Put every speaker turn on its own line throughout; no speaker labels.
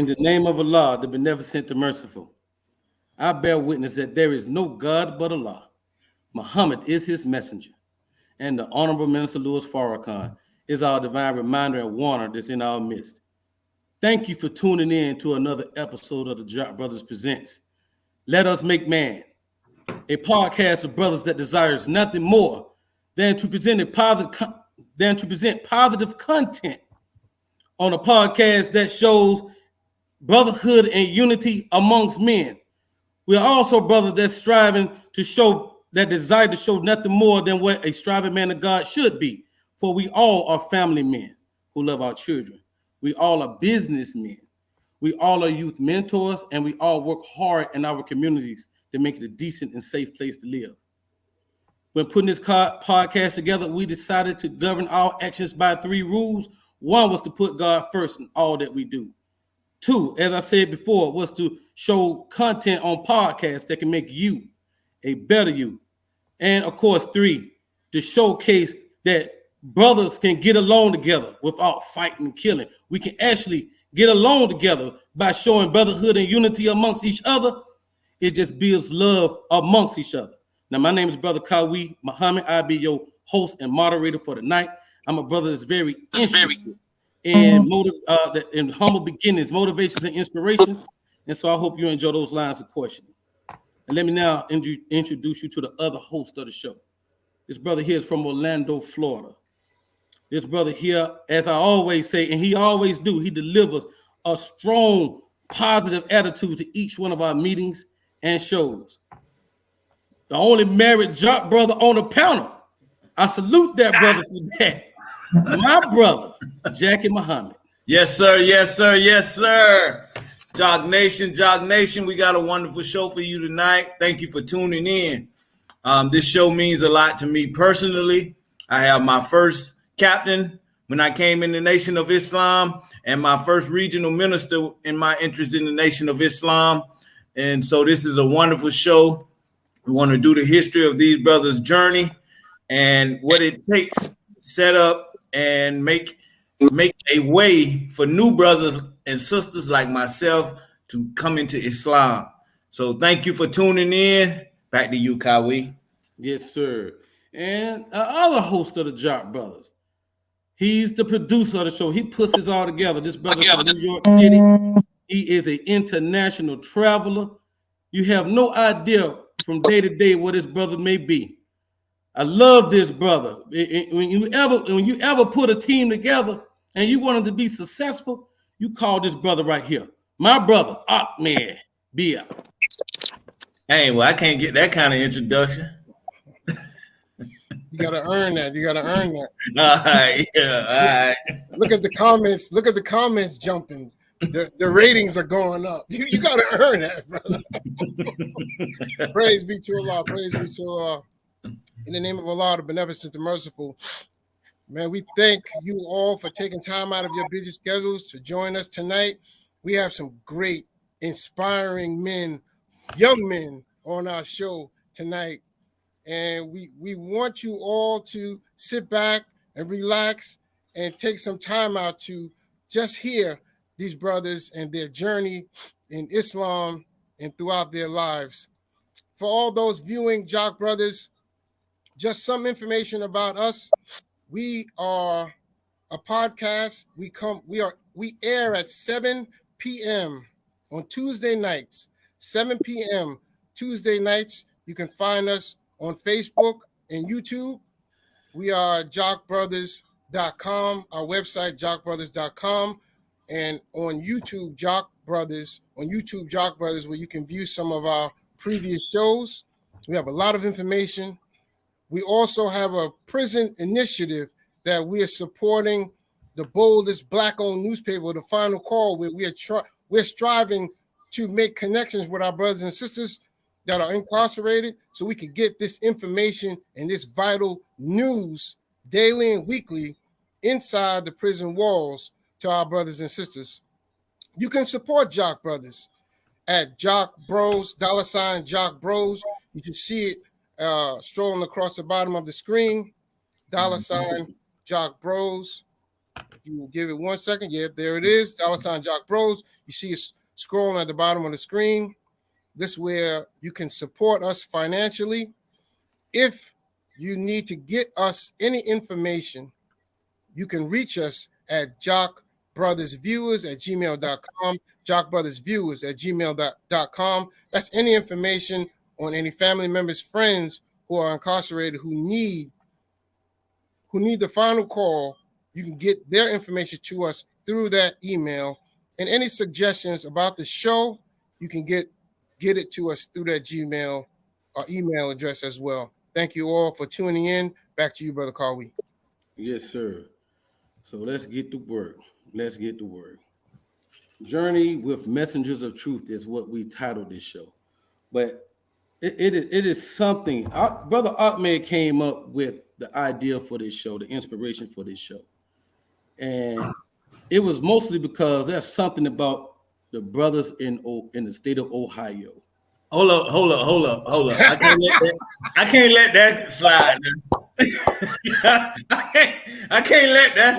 In the name of Allah, the beneficent, the merciful, I bear witness that there is no God but Allah. Muhammad is his messenger. And the Honorable Minister Louis Farrakhan is our divine reminder and warner that's in our midst. Thank you for tuning in to another episode of the Jock Brothers Presents Let Us Make Man, a podcast of brothers that desires nothing more than to present positive content on a podcast that shows brotherhood and unity amongst men. We are also brothers that striving to show that desire to show nothing more than what a striving man of God should be. For we all are family men who love our children. We all are businessmen. We all are youth mentors, and we all work hard in our communities to make it a decent and safe place to live. When putting this podcast together, we decided to govern our actions by 3 rules. One was to put God first in all that we do. 2, as I said before, was to show content on podcasts that can make you a better you. And of course, 3, to showcase that brothers can get along together without fighting and killing. We can actually get along together by showing brotherhood and unity amongst each other. It just builds love amongst each other. Now, my name is Brother Kawi Muhammad. I'll be your host and moderator for the night. I'm a brother that's very interested in humble beginnings, motivations, and inspirations. And so I hope you enjoy those lines of questioning. And let me now introduce you to the other host of the show. This brother here is from Orlando, Florida. This brother here, as I always say, and he always do, he delivers a strong, positive attitude to each one of our meetings and shows. The only married jock brother on the panel. I salute that brother for that. My brother, Jackie Muhammad.
Yes, sir. Yes, sir. Yes, sir. Jock Nation, we got a wonderful show for you tonight. Thank you for tuning in. This show means a lot to me personally. I have my first captain when I came in the Nation of Islam and my first regional minister in my interest in the Nation of Islam. And so this is a wonderful show. We want to do the history of these brothers' journey and what it takes to set up and make a way for new brothers and sisters like myself to come into Islam. So thank you for tuning in. Back to you, Kawi.
Yes, sir. And other host of the Jock Brothers. He's the producer of the show. He puts this all together. This brother from New York City. He is an international traveler. You have no idea from day to day what this brother may be. I love this brother. When you ever put a team together and you want them to be successful, you call this brother right here. My brother, Ahmed Bia.
Hey, well, I can't get that kind of introduction.
You gotta earn that.
All right, yeah, all right.
Look at the comments. Look at the comments jumping. The ratings are going up. You gotta earn that, brother. Praise be to Allah. Praise be to Allah. In the name of Allah, the beneficent, the merciful. Man, we thank you all for taking time out of your busy schedules to join us tonight. We have some great, inspiring men, young men on our show tonight. And we want you all to sit back and relax and take some time out to just hear these brothers and their journey in Islam and throughout their lives. For all those viewing Jock Brothers, just some information about us. We are a podcast. We air at 7 p.m. on Tuesday nights. 7 p.m. Tuesday nights. You can find us on Facebook and YouTube. We are jockbrothers.com, our website, jockbrothers.com, and on YouTube, Jock Brothers, where you can view some of our previous shows. We have a lot of information. We also have a prison initiative that we are supporting, the boldest Black-owned newspaper, The Final Call, where we're striving to make connections with our brothers and sisters that are incarcerated so we can get this information and this vital news daily and weekly inside the prison walls to our brothers and sisters. You can support Jock Brothers at Jock Bros, $ Jock Bros. You can see it strolling across the bottom of the screen, $ Jock Bros. If you will give it 1 second, yeah, there it is. $ Jock Bros. You see it scrolling at the bottom of the screen. This is where you can support us financially. If you need to get us any information, you can reach us at jockbrothersviewers@gmail.com, jockbrothersviewers@gmail.com. That's any information on any family members, friends who are incarcerated who need the final call. You can get their information to us through that email. And any suggestions about the show, you can get it to us through that Gmail or email address as well. Thank you all for tuning in. Back to you, Brother Carwi.
Yes, sir. So let's get to work. Journey with Messengers of Truth is what we titled this show. But it is something. Brother Ahmed came up with the idea for this show, the inspiration for this show. And it was mostly because there's something about the brothers in the state of Ohio.
Hold up. I can't let that slide. I can't let that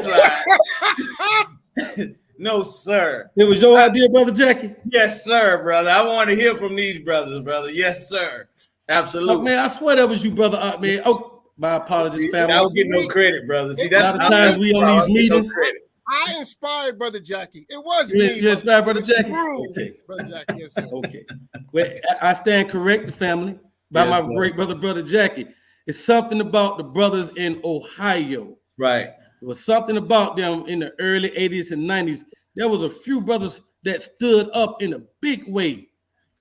slide. No, sir.
It was your idea, Brother Jackie?
Yes, sir, brother. I want to hear from these brothers, brother. Yes, sir. Absolutely.
Oh, man, I swear that was you, Brother Ahmed. Oh, my apologies, family.
I don't get no credit, brother. See,
a
that's
lot of times we on these meetings.
I inspired Brother Jackie. It was
You
me.
inspired Brother Jackie?
Okay. Brother Jackie, yes, sir.
Okay. Well, I stand corrected, family, by my great brother Jackie. It's something about the brothers in Ohio.
Right.
There was something about them in the early 80s and 90s. There was a few brothers that stood up in a big way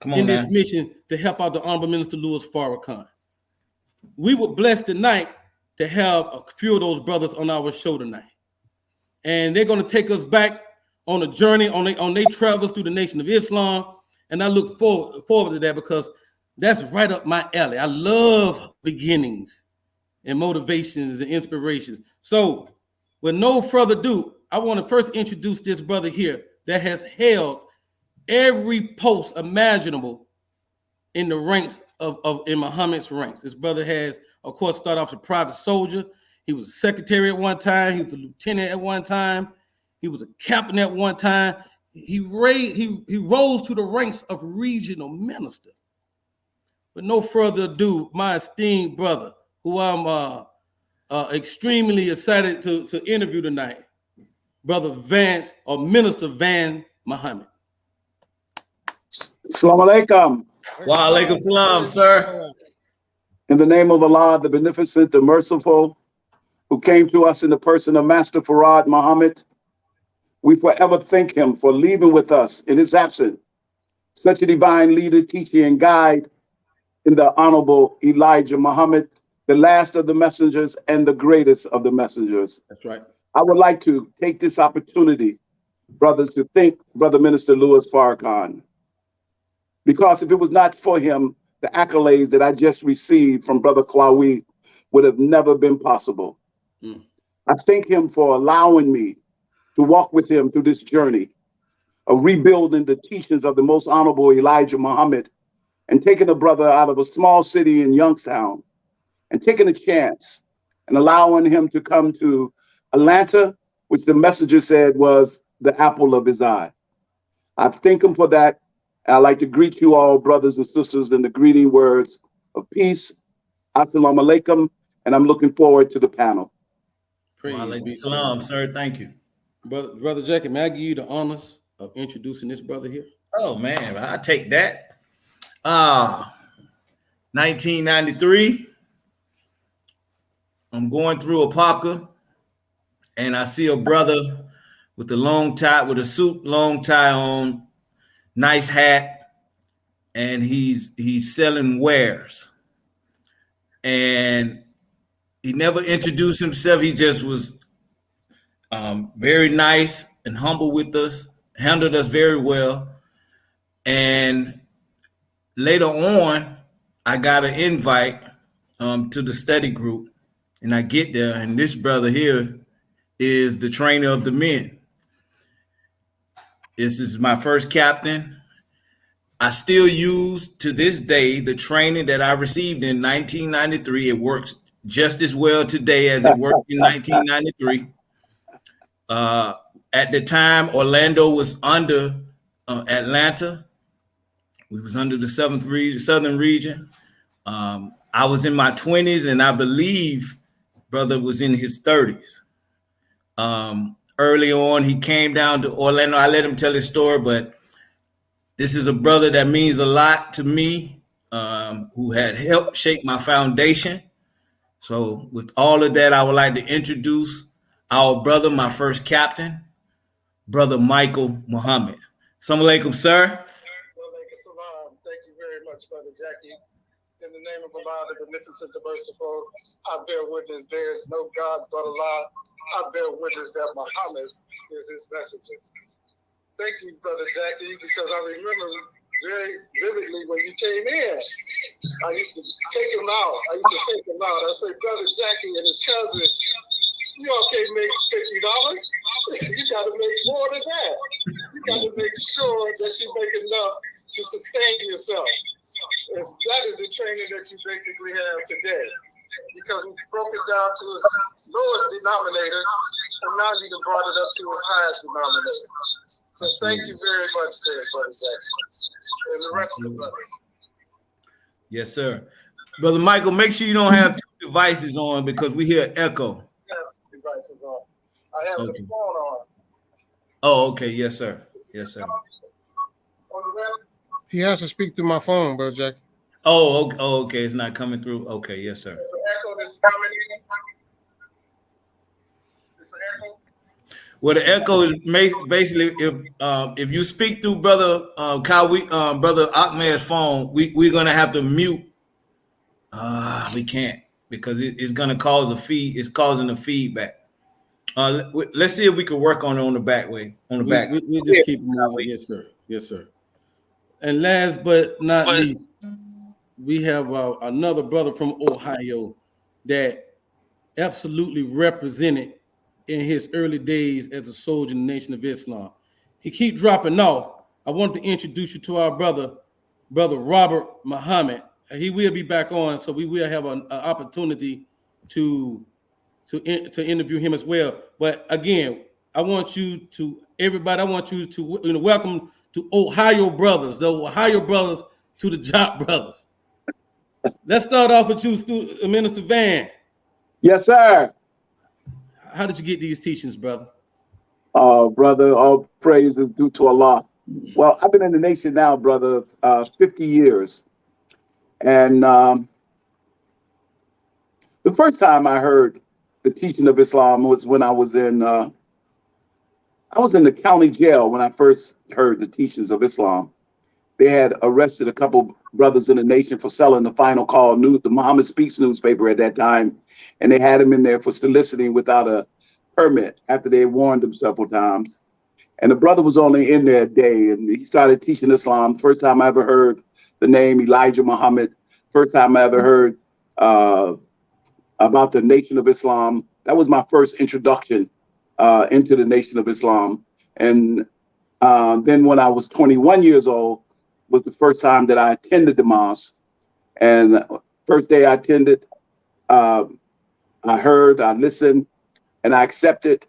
in this mission to help out the Honorable Minister Louis Farrakhan. We were blessed tonight to have a few of those brothers on our show tonight. And they're going to take us back on a journey on their travels through the Nation of Islam. And I look forward to that because that's right up my alley. I love beginnings and motivations and inspirations. So with no further ado, I want to first introduce this brother here that has held every post imaginable in the ranks in Muhammad's ranks. This brother has, of course, started off as a private soldier. He was a secretary at one time. He was a lieutenant at one time. He was a captain at one time. He rose to the ranks of regional minister. But no further ado, my esteemed brother, who I'm extremely excited to interview tonight, Brother Vance or Minister Van Muhammad.
Assalamu alaikum.
Wa alaikum salam, sir.
In the name of Allah, the beneficent, the merciful, who came to us in the person of Master Farad Muhammad, we forever thank him for leaving with us in his absence such a divine leader, teacher, and guide in the Honorable Elijah Muhammad, the last of the messengers and the greatest of the messengers.
That's right.
I would like to take this opportunity, brothers, to thank Brother Minister Louis Farrakhan, because if it was not for him, the accolades that I just received from Brother Klawi would have never been possible. I thank him for allowing me to walk with him through this journey of rebuilding the teachings of the most honorable Elijah Muhammad and taking a brother out of a small city in Youngstown and taking a chance and allowing him to come to Atlanta, which the messenger said was the apple of his eye. I thank him for that. I'd like to greet you all, brothers and sisters, in the greeting words of peace. Assalamu alaikum. And I'm looking forward to the panel.
Wa alaikum salam, sir. Thank you.
Brother Jackie, may I give you the honors of introducing this brother here?
Oh, man, I take that. 1993. I'm going through Apopka, and I see a brother with a long tie, with a suit, long tie on, nice hat, and he's selling wares. And he never introduced himself. He just was very nice and humble with us, handled us very well. And later on, I got an invite to the study group, and I get there, and this brother here is the trainer of the men. This is my first captain. I still use to this day the training that I received in 1993. It works just as well today as it worked in 1993. At the time, Orlando was under Atlanta. We was under the southern region. I was in my 20s, and I believe brother was in his 30s. Early on, he came down to Orlando. I let him tell his story, but this is a brother that means a lot to me, who had helped shape my foundation. So with all of that, I would like to introduce our brother, my first captain, Brother Michael Muhammad. Assalamu alaikum, sir.
Thank you very much, Brother Jackie. In the name of Allah, the beneficent, the merciful, I bear witness there is no God but Allah. I bear witness that Muhammad is his messenger. Thank you, Brother Jackie, because I remember very vividly when you came in. I used to take him out. I say, Brother Jackie and his cousins, you all can't make $50. You got to make more than that. You got to make sure that you make enough to sustain yourself. And that is the training that you basically have today. Because we broke it down to its lowest denominator, and now you can brought it up to its highest denominator. So thank you very much, there, Brother Jackson, and the rest of the brothers.
Yes, sir. Brother Michael, make sure you don't have two devices on because we hear echo.
Devices on. I have the phone on.
Oh, okay. Yes, sir. Yes, sir.
He has to speak through my phone, Brother Jack.
Oh, okay. Oh, okay. It's not coming through. Okay. Yes, sir.
The echo is coming in. It's an echo.
Well, the echo is basically if you speak through Brother Brother Ahmed's phone, we're gonna have to mute. We can't because it's gonna cause a feed. It's causing a feedback. Let's see if we can work on it on the back way.
We'll just keep moving. Yes, sir. Yes, sir. And last but not least, we have another brother from Ohio that absolutely represented in his early days as a soldier in the Nation of Islam. He keep dropping off. I wanted to introduce you to our brother Robert Muhammad. He will be back on, so we will have an opportunity to interview him as well. But again, I want you to welcome to Ohio brothers, the Ohio brothers to the Jock brothers. Let's start off with you, Minister Van.
Yes, sir.
How did you get these teachings, brother?
Brother, all praise is due to Allah. Well, I've been in the nation now, brother, 50 years. And the first time I heard the teaching of Islam was when I was in the county jail when I first heard the teachings of Islam. They had arrested a couple brothers in the nation for selling the Final Call the Muhammad Speaks newspaper at that time. And they had him in there for soliciting without a permit after they had warned him several times. And the brother was only in there a day and he started teaching Islam. First time I ever heard the name Elijah Muhammad. First time I ever heard about the Nation of Islam. That was my first introduction into the Nation of Islam. And then when I was 21 years old was the first time that I attended the mosque. And first day I attended, I heard, I listened, and I accepted.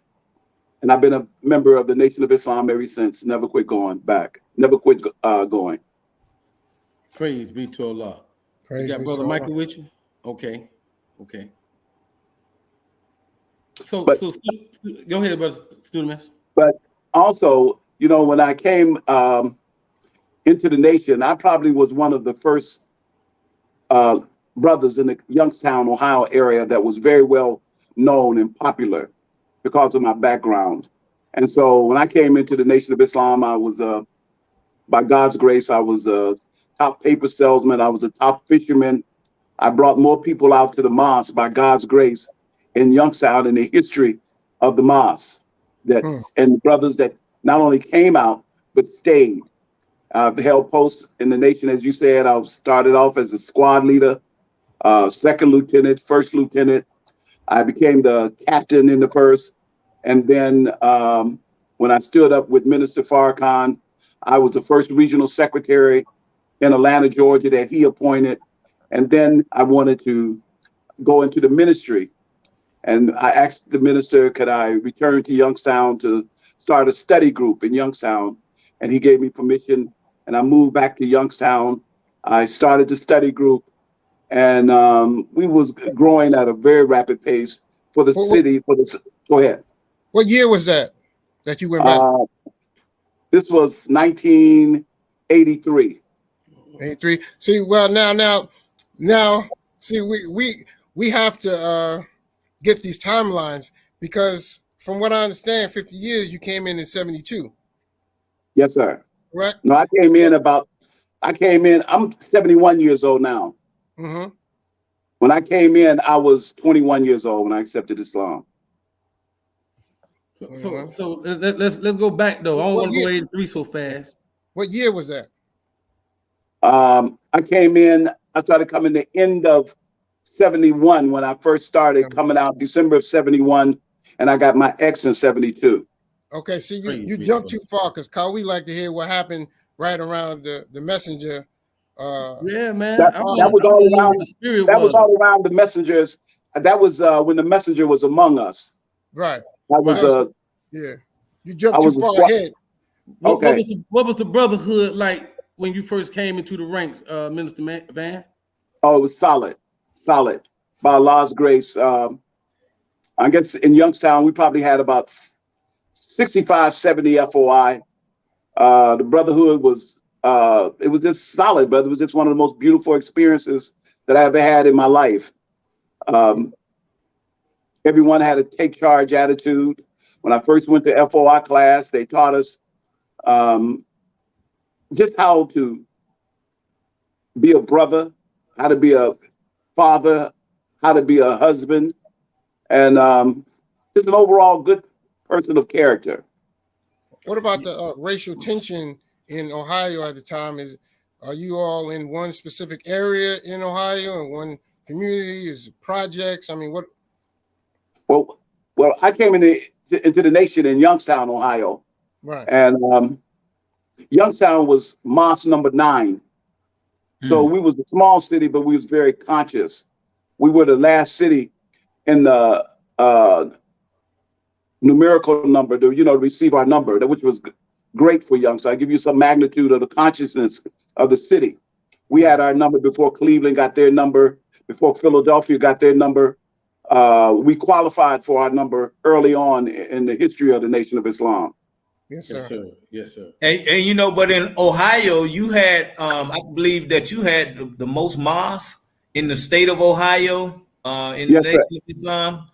And I've been a member of the Nation of Islam ever since. Never quit going back. Never quit going.
Praise be to Allah.
Praise
you got
be
Brother
to
Michael
Allah.
with you? Okay. So go ahead, brother student.
But also, when I came into the nation, I probably was one of the first brothers in the Youngstown, Ohio area that was very well known and popular because of my background. And so when I came into the Nation of Islam, I was, by God's grace, I was a top paper salesman. I was a top fisherman. I brought more people out to the mosque by God's grace in Youngstown in the history of the mosque. And brothers that not only came out, but stayed. I've held posts in the nation, as you said. I started off as a squad leader, second lieutenant, first lieutenant. I became the captain in the first. And then when I stood up with Minister Farrakhan, I was the first regional secretary in Atlanta, Georgia, that he appointed. And then I wanted to go into the ministry. And I asked the minister, could I return to Youngstown to start a study group in Youngstown? And he gave me permission, and I moved back to Youngstown. I started the study group, and we was growing at a very rapid pace for the city. Go ahead.
What year was that you went back?
This was 1983.
83. See, well, now, see, we have to get these timelines, because from what I understand, 50 years, you came in 72.
Yes, sir.
Right?
No, I came in, I'm 71 years old now.
Mm-hmm.
When I came in, I was 21 years old when I accepted Islam.
So let's go back though. I don't want to go 83 so fast.
What year was that?
I came in, I started coming the end of 71 when I first started coming out, December of 71, and I got my ex in 72.
Okay, see, you jumped too far, because Carl, we like to hear what happened right around the messenger.
Yeah, man.
That was all around the messengers. That was when the messenger was among us.
Right.
That was
yeah. You jumped too far ahead.
Okay.
What was the brotherhood like when you first came into the ranks, Minister Van?
Oh, it was solid. By Allah's grace. I guess in Youngstown, we probably had about 65, 70 FOI. The brotherhood was, it was just solid, brother. It was just one of the most beautiful experiences that I ever had in my life. Everyone had a take charge attitude. When I first went to FOI class, they taught us just how to be a brother, how to be a father, how to be a husband, and just an overall good person of character.
What about the racial tension in Ohio at the time? Are you all in one specific area in Ohio, and one community? Is it projects? I mean, what?
Well, I came into the nation in Youngstown, Ohio,
right?
And Youngstown was mosque number 9. So we was a small city, but we was very conscious. We were the last city in the numerical number to, receive our number, which was great for Youngstown. I give you some magnitude of the consciousness of the city. We had our number before Cleveland got their number, before Philadelphia got their number. We qualified for our number early on in the history of the Nation of Islam.
Yes, sir.
Yes, sir.
And but in Ohio, you had, I believe that you had the most mosques in the state of Ohio, in the Nation of Islam.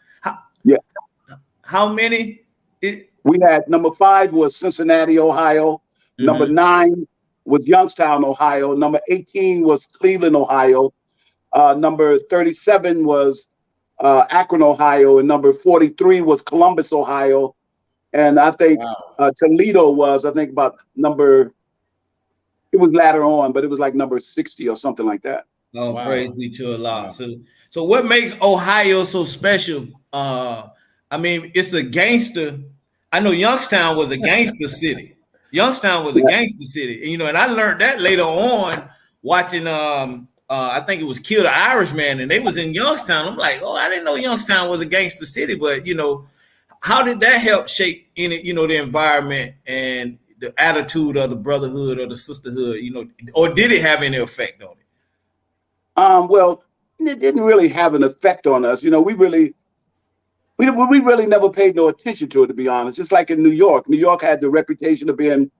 How many?
We had number 5 was Cincinnati, Ohio. Mm-hmm. Number 9 was Youngstown, Ohio. Number 18 was Cleveland, Ohio. Number 37 was Akron, Ohio. And number 43 was Columbus, Ohio. And I think Toledo was, about number, it was later on, but it was like number 60 or something like that.
Oh, praise be to Allah. So what makes Ohio so special? It's a gangster. I know Youngstown was a gangster city. Youngstown was a gangster city. And I learned that later on watching, I think it was Kill the Irishman, and they was in Youngstown. I'm like, I didn't know Youngstown was a gangster city, but, how did that help shape the environment and the attitude of the brotherhood or the sisterhood, or did it have any effect on it?
Well, it didn't really have an effect on us. We really never paid no attention to it, to be honest. Just like in New York. New York had the reputation of being,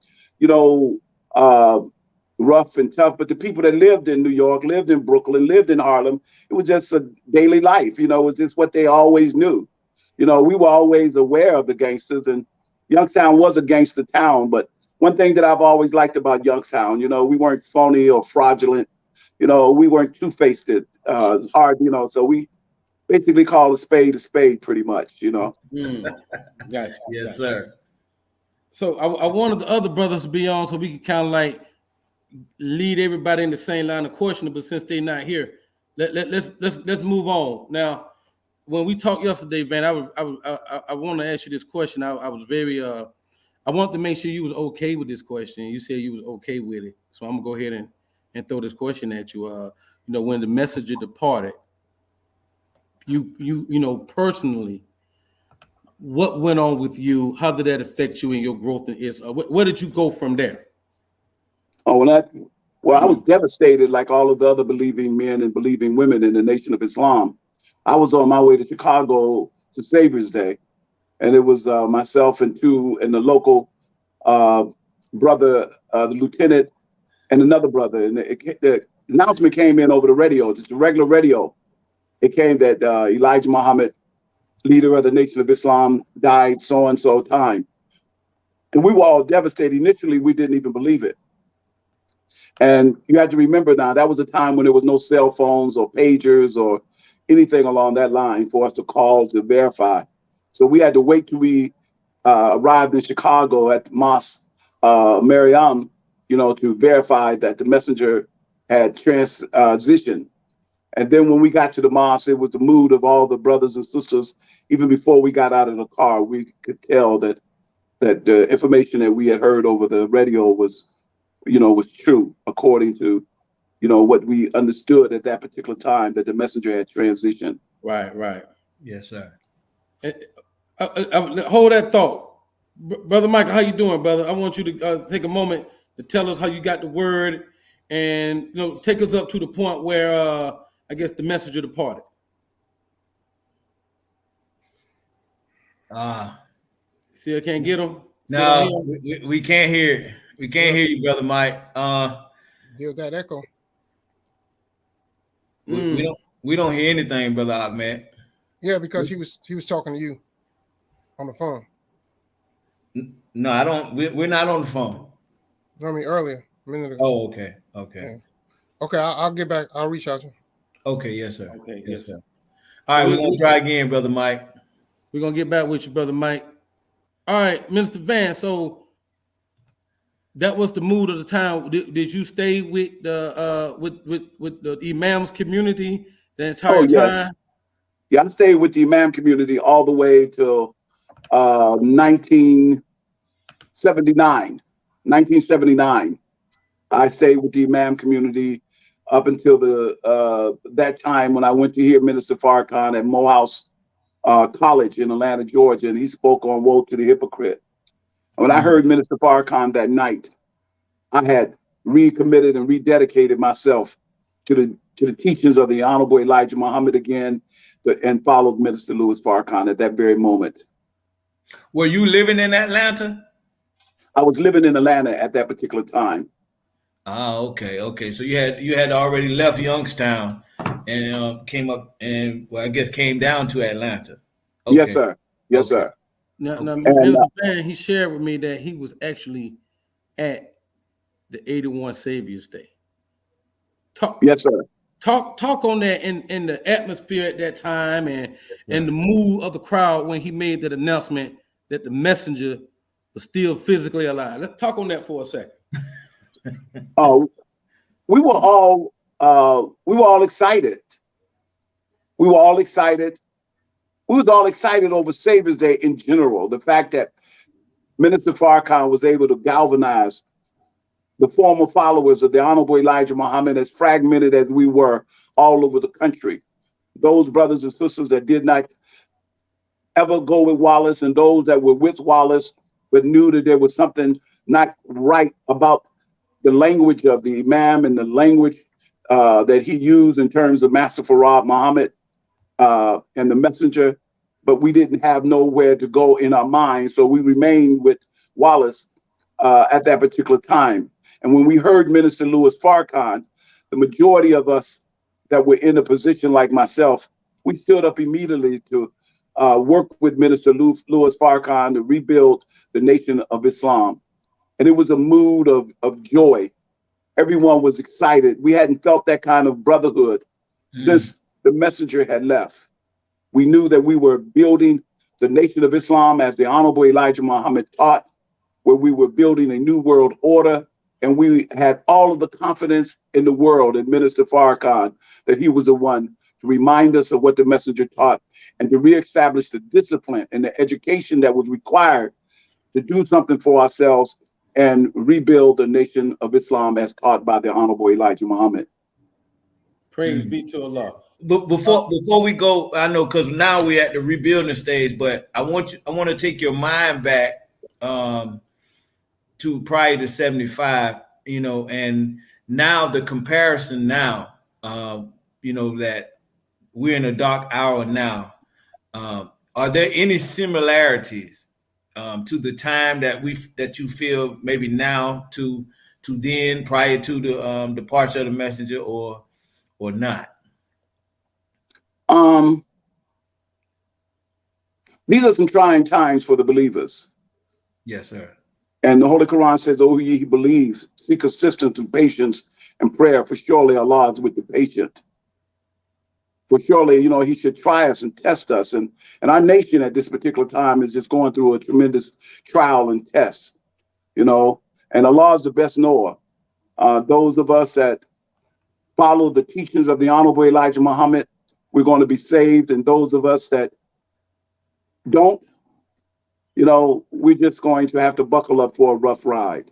rough and tough, but the people that lived in New York, lived in Brooklyn, lived in Harlem, it was just a daily life. It was just what they always knew. We were always aware of the gangsters, and Youngstown was a gangster town. But one thing that I've always liked about Youngstown, we weren't phony or fraudulent. We weren't two-faced hard, so we basically call a spade pretty much,
Gotcha.
Yes, sir.
So I wanted the other brothers to be on so we could kind of like lead everybody in the same line of questioning, but since they're not here, let's move on. Now, when we talked yesterday, Van, I want to ask you this question. I was very I wanted to make sure you was okay with this question. You said you was okay with it. So I'm gonna go ahead and throw this question at you. When the messenger departed, you know, personally, what went on with you? How did that affect you in your growth in Islam? Where did you go from there?
Oh, I was devastated like all of the other believing men and believing women in the Nation of Islam. I was on my way to Chicago to Savior's Day, and it was myself and the local brother, the lieutenant, and another brother. And the announcement came in over the radio, just a regular radio. It came that Elijah Muhammad, leader of the Nation of Islam, died so-and-so time. And we were all devastated. Initially, we didn't even believe it. And you have to remember now, that was a time when there was no cell phones or pagers or anything along that line for us to call to verify. So we had to wait till we arrived in Chicago at the Mosque Mariam, you know, to verify that the messenger had transitioned. And then when we got to the mosque, it was the mood of all the brothers and sisters. Even before we got out of the car, we could tell that the information that we had heard over the radio was true, according to, you know, what we understood at that particular time, that the messenger had transitioned.
Right.
Yes, sir.
Hold that thought, Brother Michael. How you doing, brother? I want you to take a moment to tell us how you got the word, and you know, take us up to the point where I guess the messenger departed. See, I can't get him.
No, we can't hear. We can't hear you, Brother Mike.
Deal with that echo.
We don't hear anything, Brother Ahmed.
Yeah, because he was talking to you on the phone.
No, I don't. We're not on the phone.
I mean, earlier, a minute ago.
Oh, okay.
Yeah. Okay, I'll get back. I'll reach out to him.
Okay, yes, sir.
Okay,
yes, sir. All right, we're gonna try again, Brother Mike.
We're gonna get back with you, Brother Mike. All right, Minister Van. So that was the mood of the time. Did you stay with the with the Imams community the entire time?
Yeah, I stayed with the Imam community all the way till 1979. 1979. I stayed with the Imam community up until that time when I went to hear Minister Farrakhan at Morehouse College in Atlanta, Georgia, and he spoke on Woe to the Hypocrite. When I heard Minister Farrakhan that night, I had recommitted and rededicated myself to the teachings of the Honorable Elijah Muhammad again, and followed Minister Louis Farrakhan at that very moment.
Were you living in Atlanta?
I was living in Atlanta at that particular time.
Okay. So you had already left Youngstown and came up and came down to Atlanta. Okay.
Yes, sir. Yes, sir.
Now Minister Van, he shared with me that he was actually at the 81 Savior's Day.
Yes, sir.
Talk on that in the atmosphere at that time and the mood of the crowd when he made that announcement that the messenger was still physically alive. Let's talk on that for a second.
We were all excited. We were all excited. We was all excited over Savior's Day in general. The fact that Minister Farrakhan was able to galvanize the former followers of the Honorable Elijah Muhammad, as fragmented as we were all over the country. Those brothers and sisters that did not ever go with Wallace, and those that were with Wallace but knew that there was something not right about the language of the Imam and the language that he used in terms of Master Farad Muhammad and the messenger, but we didn't have nowhere to go in our minds, so we remained with Wallace at that particular time. And when we heard Minister Louis Farrakhan, the majority of us that were in a position like myself, we stood up immediately to work with Minister Louis Farrakhan to rebuild the Nation of Islam. And it was a mood of joy. Everyone was excited. We hadn't felt that kind of brotherhood since the messenger had left. We knew that we were building the Nation of Islam as the Honorable Elijah Muhammad taught, where we were building a new world order. And we had all of the confidence in the world in Minister Farrakhan that he was the one to remind us of what the messenger taught and to reestablish the discipline and the education that was required to do something for ourselves and rebuild the Nation of Islam as taught by the Honorable Elijah Muhammad.
Praise be to Allah.
But before we go, I know because now we're at the rebuilding stage, but I want to take your mind back to prior to 75, and now the comparison now, that we're in a dark hour now. Are there any similarities to the time that you feel maybe now to then prior to the departure of the messenger or not?
These are some trying times for the believers.
Yes, sir.
And the Holy Quran says, "O ye who believe, seek assistance through patience and prayer, for surely Allah is with the patient." For surely, He should try us and test us. And our nation at this particular time is just going through a tremendous trial and test, and Allah is the best knower. Those of us that follow the teachings of the Honorable Elijah Muhammad, we're going to be saved. And those of us that don't, we're just going to have to buckle up for a rough ride,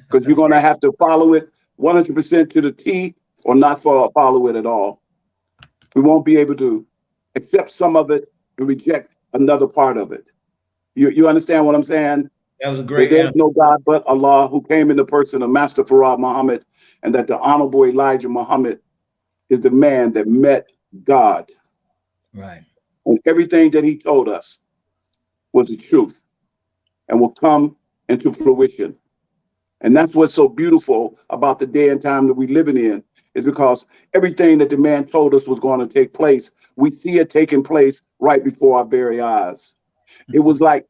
because you're going to have to follow it 100% to the T or not follow it at all. We won't be able to accept some of it and reject another part of it. You understand what I'm saying?
That was a great
There's
answer.
no God but Allah, who came in the person of Master Farad Muhammad, and that the Honorable Elijah Muhammad is the man that met God.
Right.
And everything that he told us was the truth and will come into fruition. And that's what's so beautiful about the day and time that we're living in, is because everything that the man told us was going to take place, we see it taking place right before our very eyes. It was like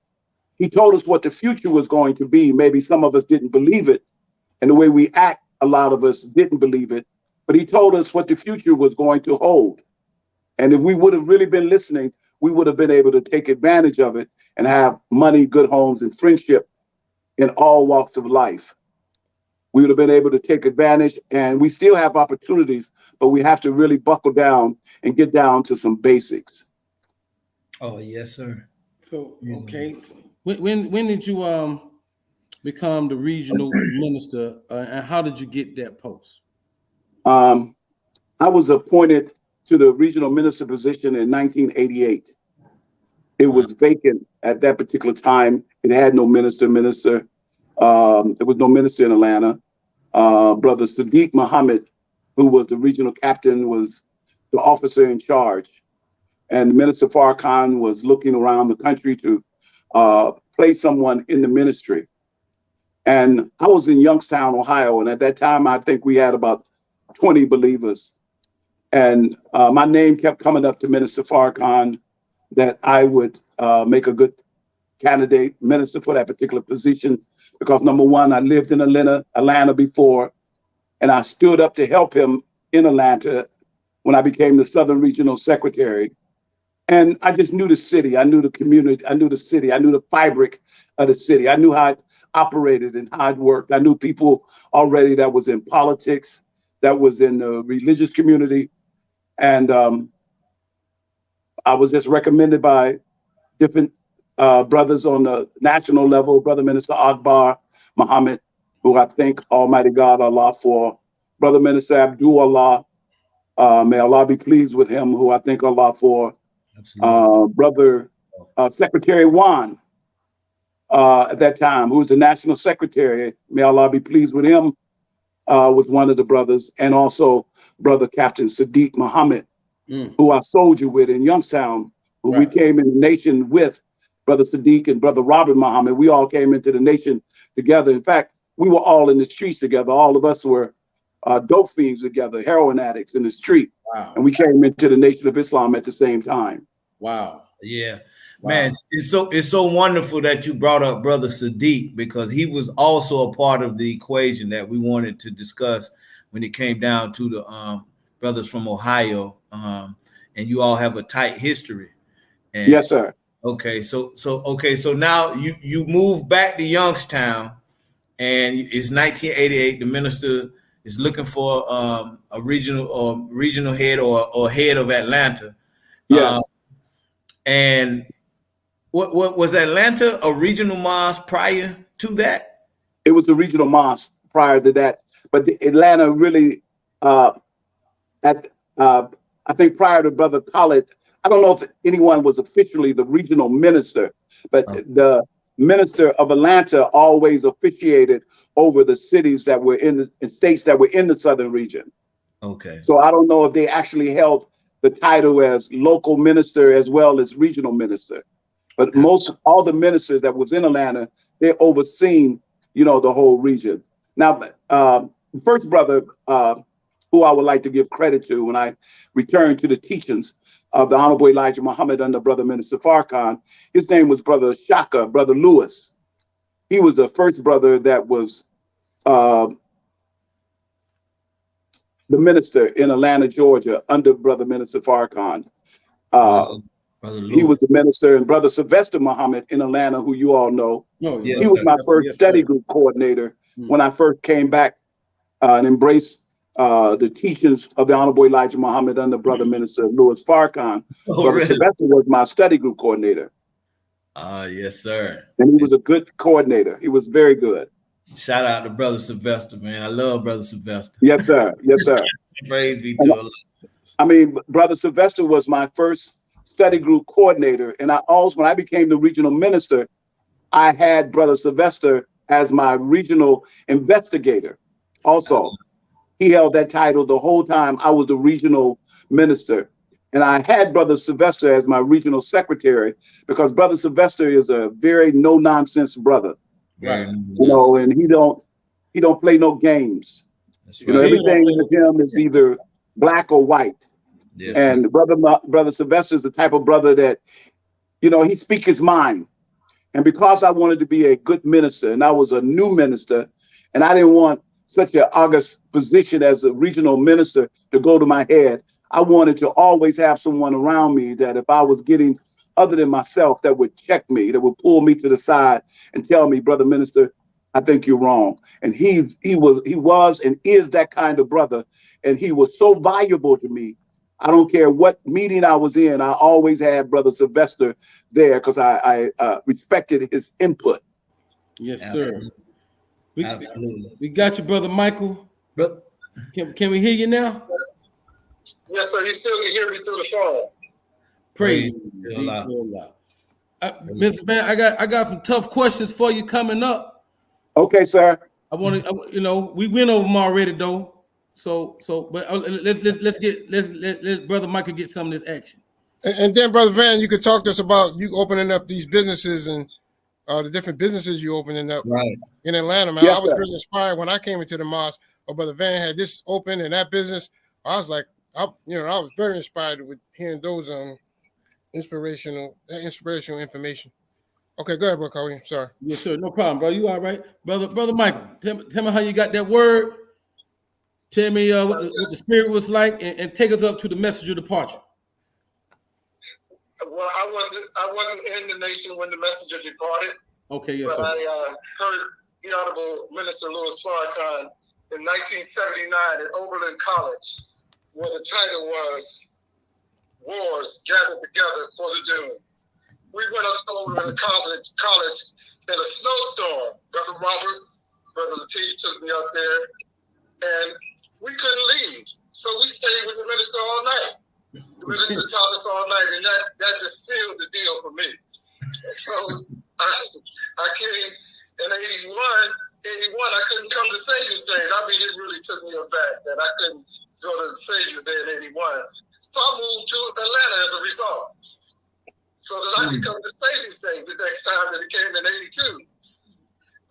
he told us what the future was going to be. Maybe some of us didn't believe it, and the way we act, a lot of us didn't believe it, but he told us what the future was going to hold. And if we would have really been listening, we would have been able to take advantage of it and have money, good homes, and friendship in all walks of life. We would have been able to take advantage, and we still have opportunities, but we have to really buckle down and get down to some basics.
Oh, yes, sir.
So, okay. When did you become the regional minister, and how did you get that post?
I was appointed to the regional minister position in 1988. It was vacant at that particular time. It had no minister. There was no minister in Atlanta. Brother Sadiq Muhammad, who was the regional captain, was the officer in charge. And Minister Farrakhan was looking around the country to place someone in the ministry. And I was in Youngstown, Ohio. And at that time, I think we had about 20 believers. And my name kept coming up to Minister Farrakhan that I would make a good candidate minister for that particular position, because number one, I lived in Atlanta before, and I stood up to help him in Atlanta when I became the Southern Regional Secretary. And I just knew the city, I knew the community, I knew the city, I knew the fabric of the city, I knew how it operated and how it worked. I knew people already that was in politics, that was in the religious community, and I was just recommended by different brothers on the national level, Brother Minister Akbar Muhammad, who I thank Almighty God, Allah, for. Brother Minister Abdul Allah, may Allah be pleased with him, who I thank Allah for. Brother Secretary Wan, at that time, who was the national secretary, may Allah be pleased with him, was one of the brothers. And also Brother Captain Sadiq Muhammad, who I soldiered with in Youngstown, who we came in the nation with. Brother Sadiq and Brother Robert Muhammad, we all came into the nation together. In fact, we were all in the streets together. All of us were dope fiends together, heroin addicts in the street.
Wow.
And we came into the Nation of Islam at the same time.
Wow.
Yeah.
Wow.
Man, it's so wonderful that you brought up Brother Sadiq, because he was also a part of the equation that we wanted to discuss when it came down to the brothers from Ohio. And you all have a tight history. And
yes, sir.
Okay, so now you move back to Youngstown, and it's 1988. The minister is looking for a regional head or head of Atlanta.
Yes.
And what was Atlanta a regional mosque prior to that?
It was a regional mosque prior to that, but Atlanta really at I think prior to Brother Khaled, I don't know if anyone was officially the regional minister, but the minister of Atlanta always officiated over the cities that were in the states that were in the southern region.
Okay.
So I don't know if they actually held the title as local minister as well as regional minister. But all the ministers that was in Atlanta, they overseen, the whole region. Now, first brother who I would like to give credit to when I return to the teachings of the Honorable Elijah Muhammad under Brother Minister Farrakhan, his name was Brother Shaka, Brother Lewis. He was the first brother that was the minister in Atlanta, Georgia, under Brother Minister Farrakhan. He was the minister, and Brother Sylvester Muhammad in Atlanta, who you all know. He was my first study group coordinator when I first came back and embraced the teachings of the Honorable Elijah Muhammad under Brother Minister Louis Farrakhan. Brother Sylvester was my study group coordinator.
Yes, sir.
And he was a good coordinator. He was very good.
Shout out to Brother Sylvester, man. I love Brother Sylvester.
Yes, sir. Yes, sir.
Praise be to Allah.
I mean, Brother Sylvester was my first study group coordinator. And when I became the regional minister, I had Brother Sylvester as my regional investigator also. He held that title the whole time I was the regional minister. And I had Brother Sylvester as my regional secretary because Brother Sylvester is a very no-nonsense brother.
Right.
And he don't play no games.
Right.
Everything with him is either black or white.
Yes,
and Brother Sylvester is the type of brother that, he speaks his mind. And because I wanted to be a good minister, and I was a new minister, and I didn't want such an august position as a regional minister to go to my head, I wanted to always have someone around me that if I was getting other than myself, that would check me, that would pull me to the side and tell me, Brother Minister, I think you're wrong. And he was and is that kind of brother. And he was so valuable to me. I don't care what meeting I was in, I always had Brother Sylvester there because I respected his input.
Yes, sir.
Absolutely.
We got you, Brother Michael. Can we hear you now?
Yes, sir. You still can hear me through the phone.
Praise be to Allah. Mr. Man, I got some tough questions for you coming up.
Okay, sir.
I want to, we went over them already though. But let Brother Michael get some of this action.
And then, Brother Van, you could talk to us about you opening up these businesses and the different businesses you opening up in Atlanta, man.
Yes,
I was very inspired when I came into the mosque. Brother Van had this open and that business. I was like, I was very inspired with hearing those inspirational information. Okay, go ahead, Brother Khalid. Sorry.
Yes, sir. No problem, bro. You all right, Brother Michael? Tell me how you got that word. Tell me what the spirit was like, and take us up to the message of departure.
Well, I wasn't in the nation when the messenger departed.
Okay, yes,
but
sir.
I heard the Honorable Minister Louis Farrakhan in 1979 at Oberlin College, where the title was "Wars Gathered Together for the Doomed." We went up to Oberlin College in a snowstorm. Brother Robert, Brother Latif took me up there, and we couldn't leave. So we stayed with the minister all night. The minister taught us all night, and that just sealed the deal for me. So I came in 81, I couldn't come to Savior's Day. I mean, it really took me aback that I couldn't go to Savior's Day in 81. So I moved to Atlanta as a result, so that I could come to Savior's Day the next time that it came in 82.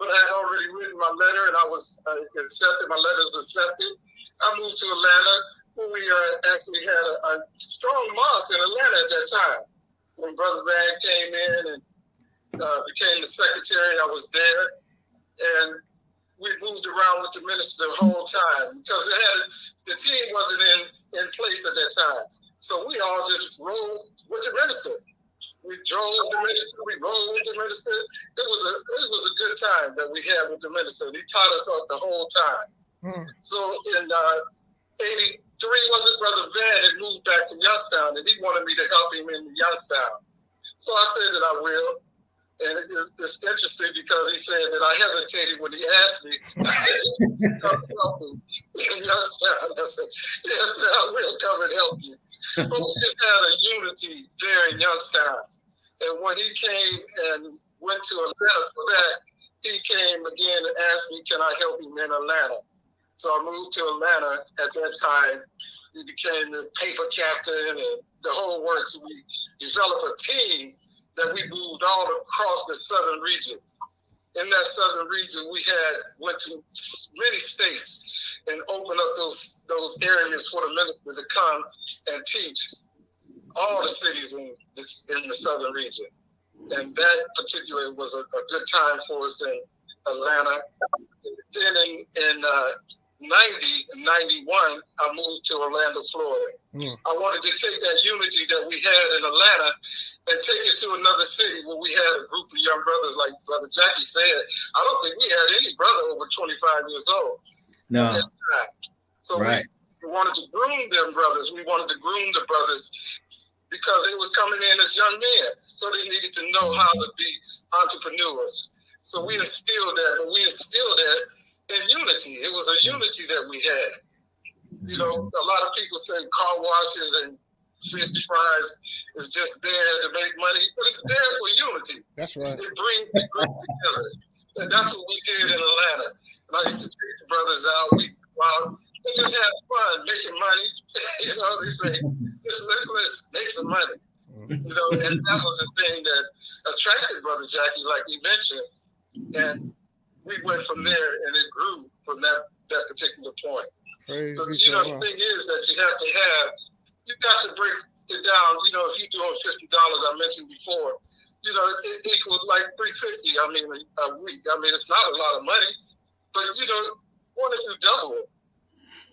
But I had already written my letter, and I was accepted. My letter was accepted. I moved to Atlanta, where we actually had a strong mosque in Atlanta at that time. When Brother Van came in and became the secretary, I was there, and we moved around with the minister the whole time because the team wasn't in place at that time. So we all just rolled with the minister. We drove the minister. We rode with the minister. It was a good time that we had with the minister. He taught us the whole time. So in 83, wasn't Brother Van had moved back to Youngstown, and he wanted me to help him in Youngstown. So I said that I will.
And it's interesting because he said that I hesitated when he asked me. Come help me. I said, yes, sir, I will come and help you. But we just had a unity there in Youngstown. And when he came and went to Atlanta for that, he came again and asked me, can I help him in Atlanta? So I moved to Atlanta at that time. He became the paper captain and the whole works. We developed a team that we moved all across the southern region. In that southern region, we went to many states and opened up those areas for the minister to come and teach all the cities in the southern region. And that particularly was a good time for us in Atlanta. Then in 90 and 91, I moved to Orlando, Florida. I wanted to take that unity that we had in Atlanta and take it to another city where we had a group of young brothers, like Brother Jackie said. I don't think we had any brother over 25 years old.
No.
So
right.
we wanted to groom them brothers. We wanted to groom the brothers because they was coming in as young men. So they needed to know how to be entrepreneurs. So we instilled that, but we instilled that in unity. It was a unity that we had. You know, a lot of people say car washes and fish fries is just there to make money, but it's there for unity.
That's right.
It brings the group together. And that's what we did in Atlanta. And I used to take the brothers out. We just had fun making money. You know, they say, let's make some money. You know, and that was the thing that attracted Brother Jackie, like we mentioned. And we went from there, and it grew from that particular point. Because, you know, the thing is that you got to break it down. You know, if you're doing $50, I mentioned before, you know, it equals like $350. I mean, a week. I mean, it's not a lot of money, but you know, what if you double it?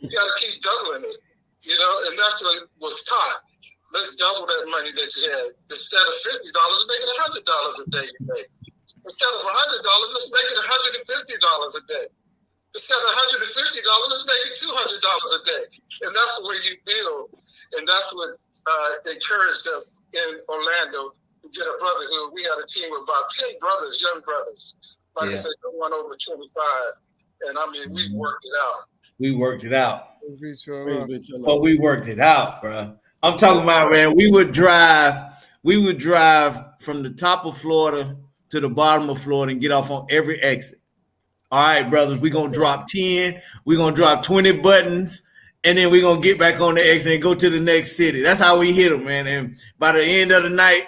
You got to keep doubling it. You know, and that's what was taught. Let's double that money that you had. Instead of $50, make it $100 a day. You make. Instead of $100, let's make it $150 a day. Instead of $150, let's make it $200 a day. And that's the way you build. And that's what encouraged us in Orlando to get a brotherhood. We had a team of about 10 brothers, young brothers. Like I said, one over 25. And I mean, we worked it out.
We worked it out.
But
we worked it out, bro. I'm talking about, man, we would drive from the top of Florida to the bottom of Florida and get off on every exit. All right, brothers, we're going to drop 10. We're going to drop 20 buttons. And then we're going to get back on the exit and go to the next city. That's how we hit them, man. And by the end of the night,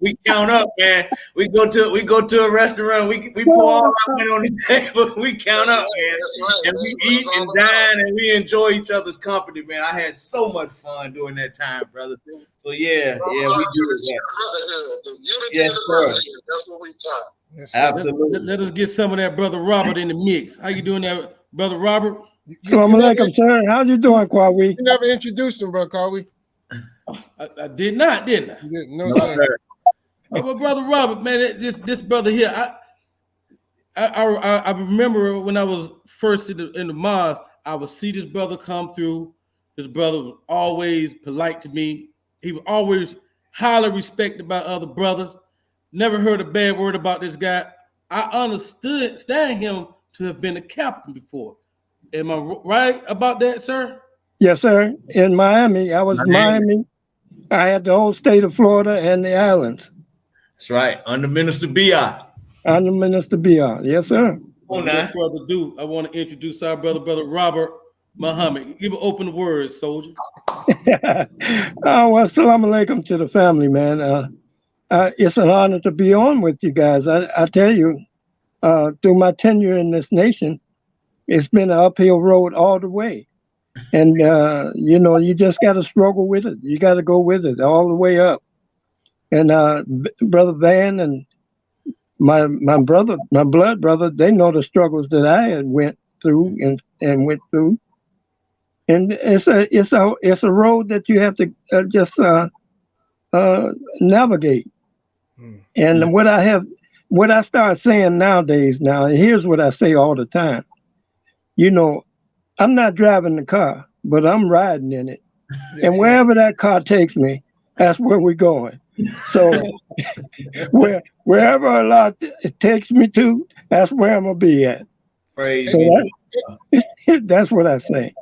we count up, man. We go to a restaurant. We pour all our money on the table. We count up, man. And we eat and dine and we enjoy each other's company, man. I had so much fun during that time, brother. So, yeah, we do that.
Yes, sir. That's what we taught.
Yes,
absolutely.
Let us get some of that Brother Robert in the mix. How you doing there, Brother Robert?
Assalamu alaikum, sir. How you doing, Kwawi?
You never introduced him, bro, Kwawi.
I did not, didn't I?
No, sir.
Hey, but Brother Robert, man, this brother here, I remember when I was first in the mosque, I would see this brother come through. This brother was always polite to me. He was always highly respected by other brothers. Never heard a bad word about this guy. I understand him to have been a captain before. Am I right about that, sir?
Yes, sir. In Miami, I was in Miami. I had the whole state of Florida and the islands.
That's right. Under Minister B.I.
Under Minister B.I. Yes, sir.
Without further ado, I want to introduce our brother Robert Muhammad. Give an open word, soldier.
Well, assalamu alaikum to the family, man. It's an honor to be on with you guys. I tell you, through my tenure in this nation, it's been an uphill road all the way. And, you know, you just got to struggle with it. You got to go with it all the way up. And Brother Van and my blood brother, they know the struggles that I had went through and went through. And it's a road that you have to just navigate. And what I start saying nowadays, here's what I say all the time. You know, I'm not driving the car, but I'm riding in it. Yes, and wherever that car takes me, that's where we're going. So wherever Allah takes me to, that's where I'm gonna be at.
Praise
So
be to
that's what I say.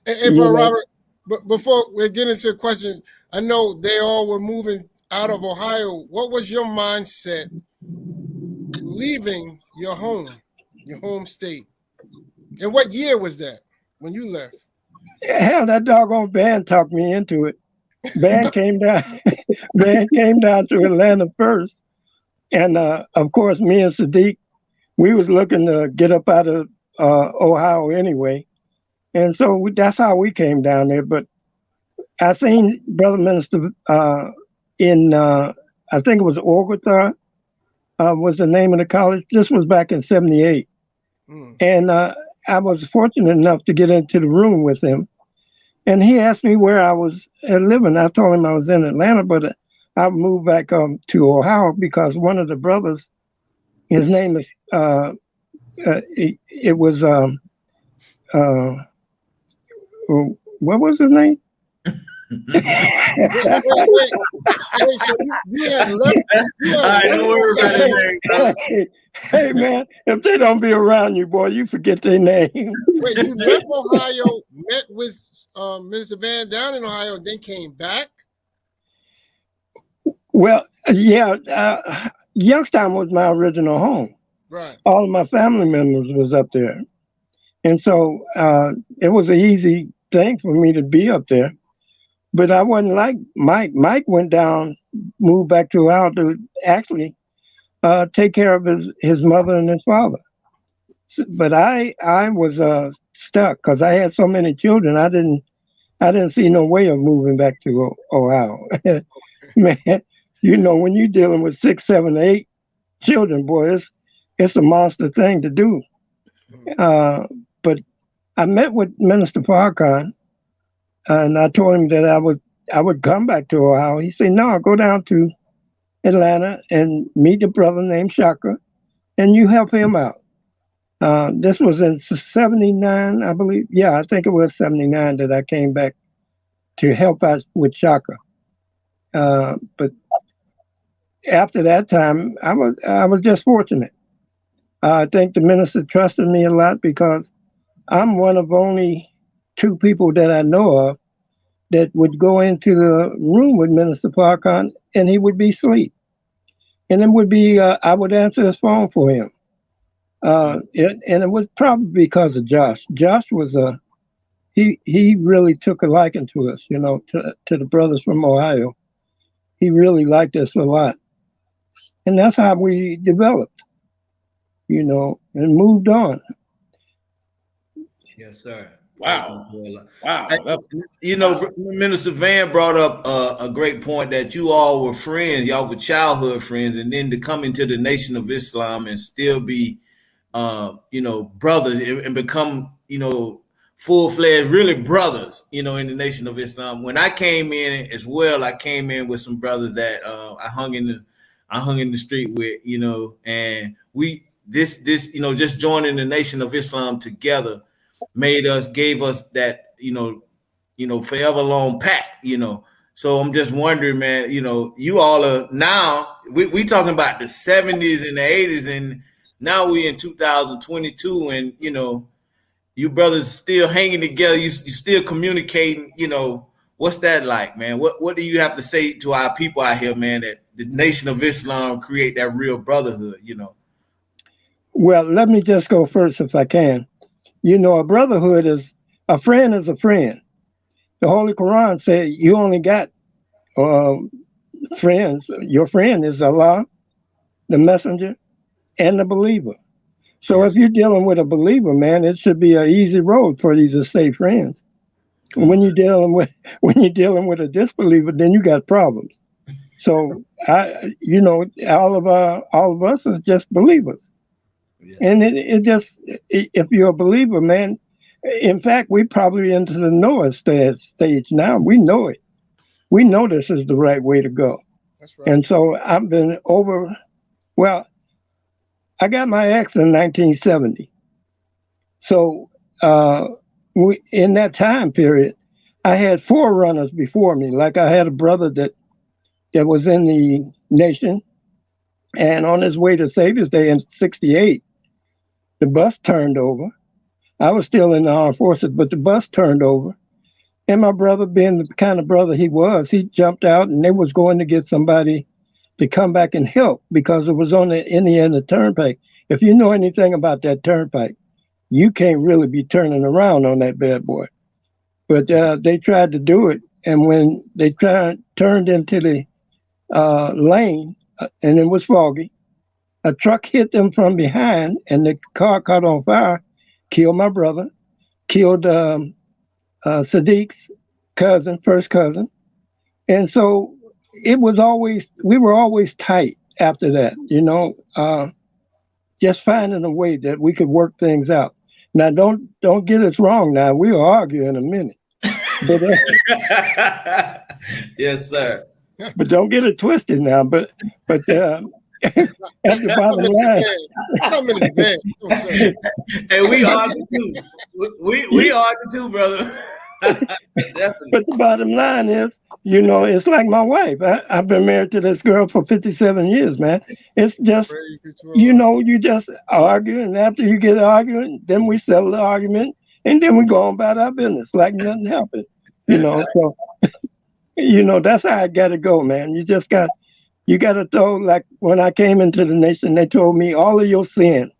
Hey, bro, Robert, but before we get into the question, I know they all were moving out of Ohio. What was your mindset leaving your home state? And what year was that when you left?
Hell, that doggone band talked me into it. Band came down. Band came down to Atlanta first, and of course, me and Sadiq, we was looking to get up out of Ohio anyway, and so that's how we came down there. But I seen Brother Minister in I think it was Orgutha was the name of the college. This was back in '78, and I was fortunate enough to get into the room with him. And he asked me where I was living. I told him I was in Atlanta, but I moved back to Ohio because one of the brothers, his name is, it was, what was his name?
Wait, so you had left?
All right, don't worry about it, man.
Hey, man, if they don't be around you, boy, you forget their name.
Wait, you left Ohio, met with Minister Van down in Ohio, and then came back?
Well, yeah, Youngstown was my original home.
Right.
All of my family members was up there. And so it was an easy thing for me to be up there. But I wasn't like Mike. Mike went down, moved back to Ohio to actually take care of his mother and his father. But I was stuck because I had so many children. I didn't see no way of moving back to Ohio. Man, you know, when you're dealing with 6, 7, 8 children, boy, it's a monster thing to do. But I met with Minister Farrakhan, and I told him that I would come back to Ohio. He said, "No, I'll go down to Atlanta and meet a brother named Shaka, and you help him out." This was in '79, I believe. Yeah, I think it was '79 that I came back to help out with Shaka. But after that time, I was just fortunate. I think the minister trusted me a lot because I'm one of only 2 people that I know of that would go into the room with Minister Farrakhan and he would be asleep. And it would be, I would answer his phone for him. And it was probably because of Josh. Josh was he really took a liking to us, you know, to the brothers from Ohio. He really liked us a lot. And that's how we developed, you know, and moved on.
Yes, sir.
Wow. Wow.
You know, Minister Van brought up a great point that you all were friends, y'all were childhood friends, and then to come into the Nation of Islam and still be, you know, brothers and become, you know, full-fledged, really brothers, you know, in the Nation of Islam. When I came in as well, I came in with some brothers that I hung in the street with, you know, and this, you know, just joining the Nation of Islam together gave us that, you know, forever long pact, you know. So I'm just wondering, man, you know, you all are now, we talking about the 70s and the 80s, and now we in 2022, and, you know, you brothers still hanging together, you still communicating, you know. What's that like, man? What do you have to say to our people out here, man, that the Nation of Islam create that real brotherhood, you know?
Well, let me just go first if I can. You know, a brotherhood is a friend is a friend. The Holy Quran said you only got friends. Your friend is Allah, the messenger, and the believer. So if you're dealing with a believer, man, it should be an easy road for these to stay friends. And when you're dealing with a disbeliever, then you got problems. So you know, all of us is just believers. Yes. And it just, if you're a believer, man, in fact, we probably into the Noah stage now. We know it. We know this is the right way to go.
That's right.
And so I've been well, I got my ex in 1970. So in that time period, I had forerunners before me. Like I had a brother that that was in the nation. And on his way to Savior's Day in '68, the bus turned over. I was still in the armed forces, but the bus turned over. And my brother, being the kind of brother he was, he jumped out and they was going to get somebody to come back and help because it was on the Indiana Turnpike. If you know anything about that turnpike, you can't really be turning around on that bad boy. But they tried to do it. And when they turned into the lane, and it was foggy, a truck hit them from behind and the car caught on fire, killed my brother, killed Sadiq's cousin, first cousin. And so it was always, we were always tight after that, you know, just finding a way that we could work things out. Now, don't get us wrong now, we'll argue in a minute. But,
yes, sir.
But don't get it twisted now, but at the bottom line.
I'm in his bed. Oh, sorry.
Hey, we argue too. We argue too, brother. Definitely.
But the bottom line is, you know, it's like my wife. I've been married to this girl for 57 years, man. It's just, you know, you just argue, and after you get arguing, then we settle the argument, and then we go on about our business like nothing happened. You know, so, you know, that's how I got to go, man. You just got to throw, like when I came into the nation, they told me all of your sin,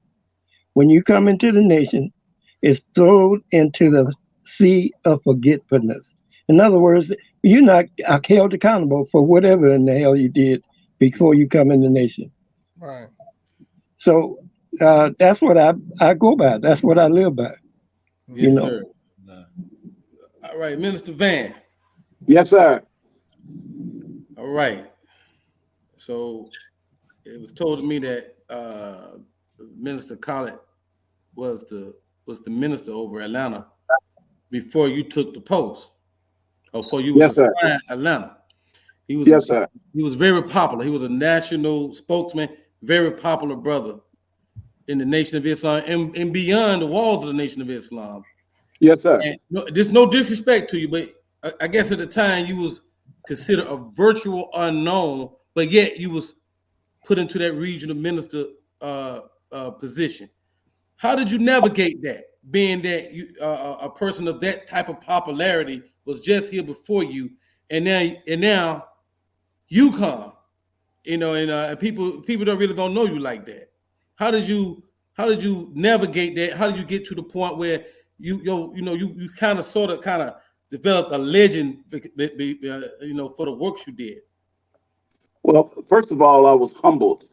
when you come into the nation, is thrown into the sea of forgetfulness. In other words, you're not held accountable for whatever in the hell you did before you come in the nation.
Right.
So that's what I go by. That's what I live by.
Yes,
you know.
sir. All right, Minister Van.
Yes, sir.
All right. So it was told to me that Minister Collett was the minister over Atlanta before you took the post, or before you was assigned Atlanta. He was
yes, sir.
He was very popular. He was a national spokesman, very popular brother in the Nation of Islam and beyond the walls of the Nation of Islam.
Yes, sir.
And there's no disrespect to you, but I guess at the time you was considered a virtual unknown, but yet you was put into that regional minister position. How did you navigate that, being that you a person of that type of popularity was just here before you, and now you come, you know, and people don't know you like that. How did you navigate that? How did you get to the point where you kind of developed a legend, you know, for the works you did?
Well, first of all, I was humbled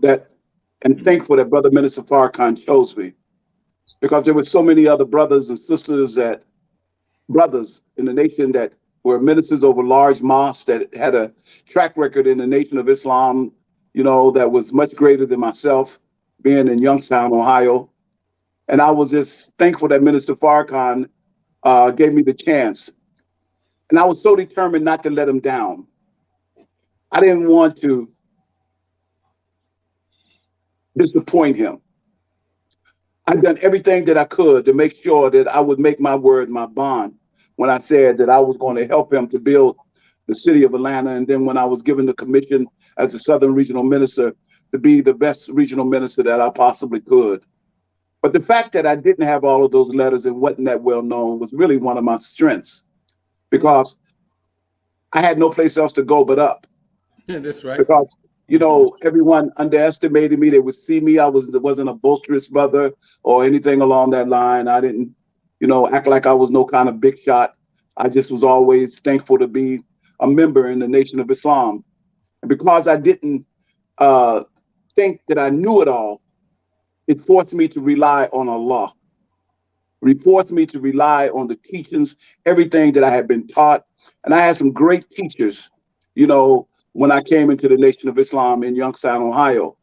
that and thankful that Brother Minister Farrakhan chose me, because there were so many other brothers and sisters brothers in the nation that were ministers over large mosques that had a track record in the Nation of Islam, you know, that was much greater than myself, being in Youngstown, Ohio. And I was just thankful that Minister Farrakhan gave me the chance. And I was so determined not to let him down. I didn't want to disappoint him. I've done everything that I could to make sure that I would make my word my bond when I said that I was going to help him to build the city of Atlanta. And then when I was given the commission as the Southern Regional Minister to be the best regional minister that I possibly could. But the fact that I didn't have all of those letters and wasn't that well known was really one of my strengths, because I had no place else to go but up.
Yeah, that's right.
Because, you know, everyone underestimated me. They would see me. I wasn't a boisterous brother or anything along that line. I didn't, you know, act like I was no kind of big shot. I just was always thankful to be a member in the Nation of Islam. And because I didn't think that I knew it all, it forced me to rely on Allah. It forced me to rely on the teachings, everything that I had been taught. And I had some great teachers, you know, when I came into the Nation of Islam in Youngstown, Ohio.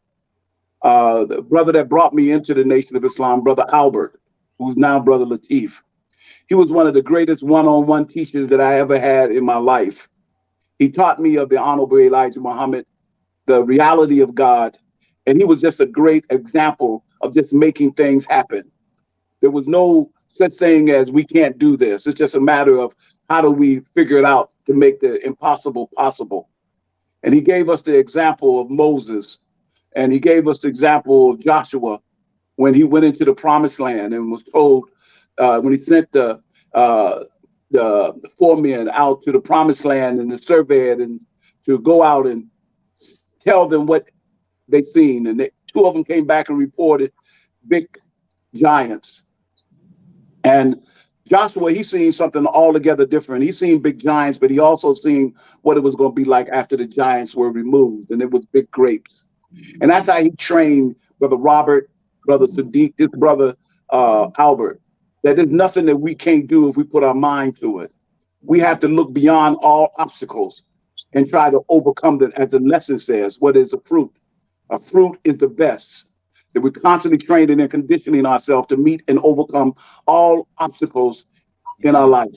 The brother that brought me into the Nation of Islam, Brother Albert, who's now Brother Latif. He was one of the greatest one-on-one teachers that I ever had in my life. He taught me of the Honorable Elijah Muhammad, the reality of God. And he was just a great example of just making things happen. There was no such thing as we can't do this. It's just a matter of how do we figure it out to make the impossible possible. And he gave us the example of Moses, and he gave us the example of Joshua when he went into the promised land and was told, when he sent the 4 men out to the promised land and to survey it and to go out and tell them what they seen. And 2 of them came back and reported big giants. And Joshua, he seen something altogether different. He seen big giants, but he also seen what it was going to be like after the giants were removed, and it was big grapes. And that's how he trained Brother Robert, Brother Sadiq, this brother Albert, that there's nothing that we can't do if we put our mind to it. We have to look beyond all obstacles and try to overcome them. As the lesson says, what is a fruit? A fruit is the best. That we're constantly training and conditioning ourselves to meet and overcome all obstacles in our life.